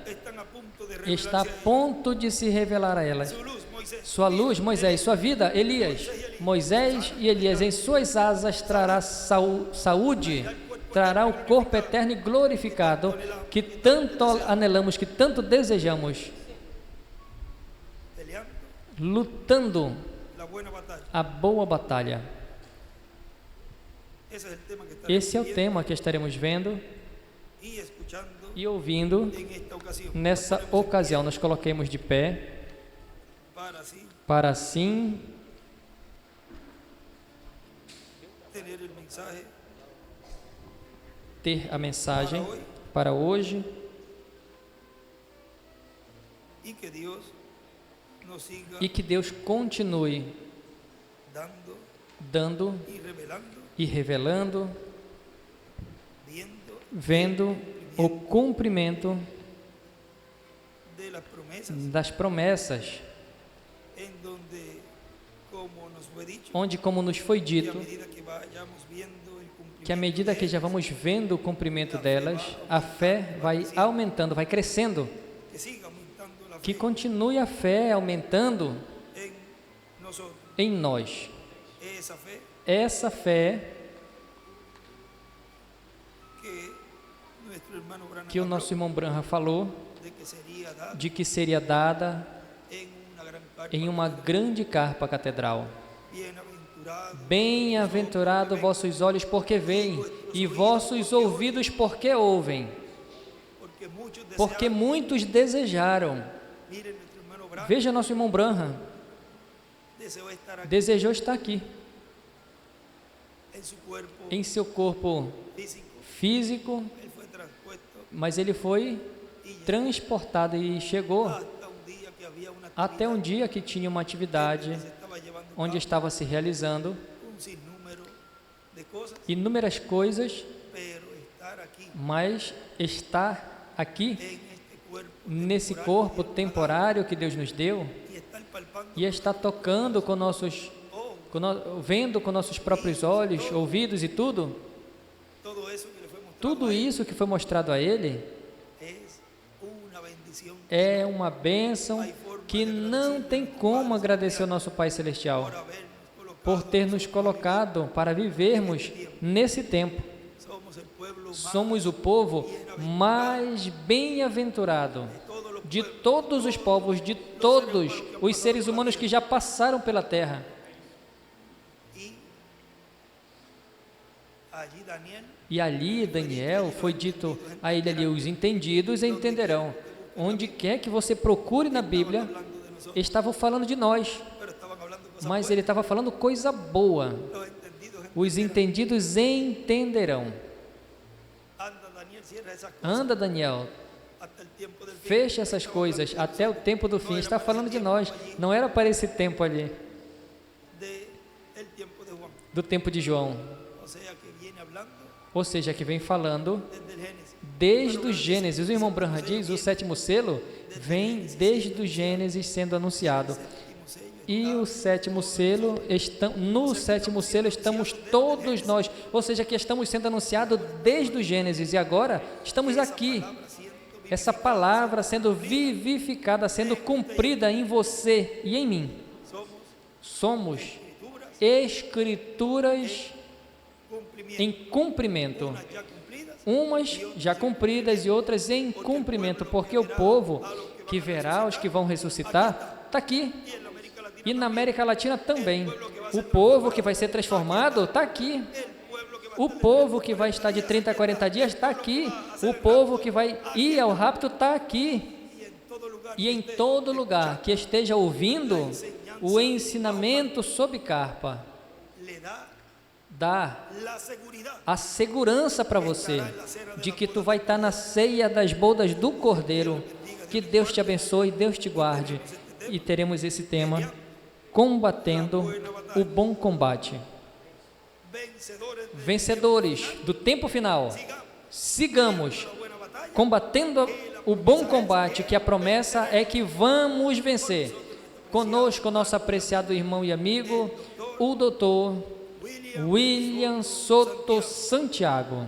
está a ponto de se revelar a elas. Sua luz, Moisés, sua vida, Elias. Moisés e Elias, em suas asas trará saúde, trará o corpo eterno e glorificado que tanto anelamos, que tanto desejamos, lutando a boa batalha. Esse é o tema que estaremos vendo e ouvindo nessa ocasião. Nos coloquemos de pé para assim ter a mensagem para hoje e que Deus continue dando e revelando, vendo o cumprimento das promessas, onde, como nos foi dito, que à medida que já vamos vendo o cumprimento delas, a fé vai aumentando, vai crescendo, que continue a fé aumentando em nós. Essa fé que o nosso irmão Branham falou, de que seria dada em uma grande carpa catedral. Bem-aventurado vossos olhos porque veem, e vossos ouvidos porque ouvem, porque muitos desejaram. Veja nosso irmão Branham, desejou estar aqui, em seu corpo físico, mas ele foi transportado e chegou até um dia que tinha uma atividade onde estava se realizando inúmeras coisas, mas estar aqui, nesse corpo temporário que Deus nos deu, e está tocando com nossos, vendo com nossos próprios olhos, ouvidos e tudo isso que foi mostrado a ele é uma bênção que não tem como agradecer ao nosso Pai Celestial por ter nos colocado para vivermos nesse tempo. Somos o povo mais bem-aventurado de todos os povos, de todos os seres humanos que já passaram pela terra. E ali, Daniel, foi dito a ele ali, os entendidos entenderão. Onde quer que você procure na Bíblia, estavam falando de nós, mas ele estava falando coisa boa. Os entendidos entenderão. Anda, Daniel, fecha essas coisas até o tempo do fim. Está falando de nós, não era para esse tempo ali, do tempo de João. Ou seja, que vem falando desde o Gênesis. O irmão Branham diz, o sétimo selo vem desde o Gênesis sendo anunciado. E o sétimo selo, no sétimo selo estamos todos nós, ou seja, que estamos sendo anunciados desde o Gênesis, e agora estamos aqui, essa palavra sendo vivificada, sendo cumprida em você e em mim. Somos escrituras em cumprimento, umas já cumpridas e outras em cumprimento, porque o povo que verá os que vão ressuscitar está aqui. E na América Latina também. O povo que vai ser transformado está aqui. O povo que vai estar de 30 a 40 dias está aqui. O povo que vai ir ao rapto está aqui. E em todo lugar que esteja ouvindo o ensinamento sobre carpa, dá a segurança para você de que tu vai estar na ceia das bodas do Cordeiro. Que Deus te abençoe, Deus te guarde. E teremos esse tema, combatendo o bom combate. Vencedores do tempo final, sigamos combatendo o bom combate, que a promessa é que vamos vencer. Conosco, nosso apreciado irmão e amigo, o doutor William Soto Santiago.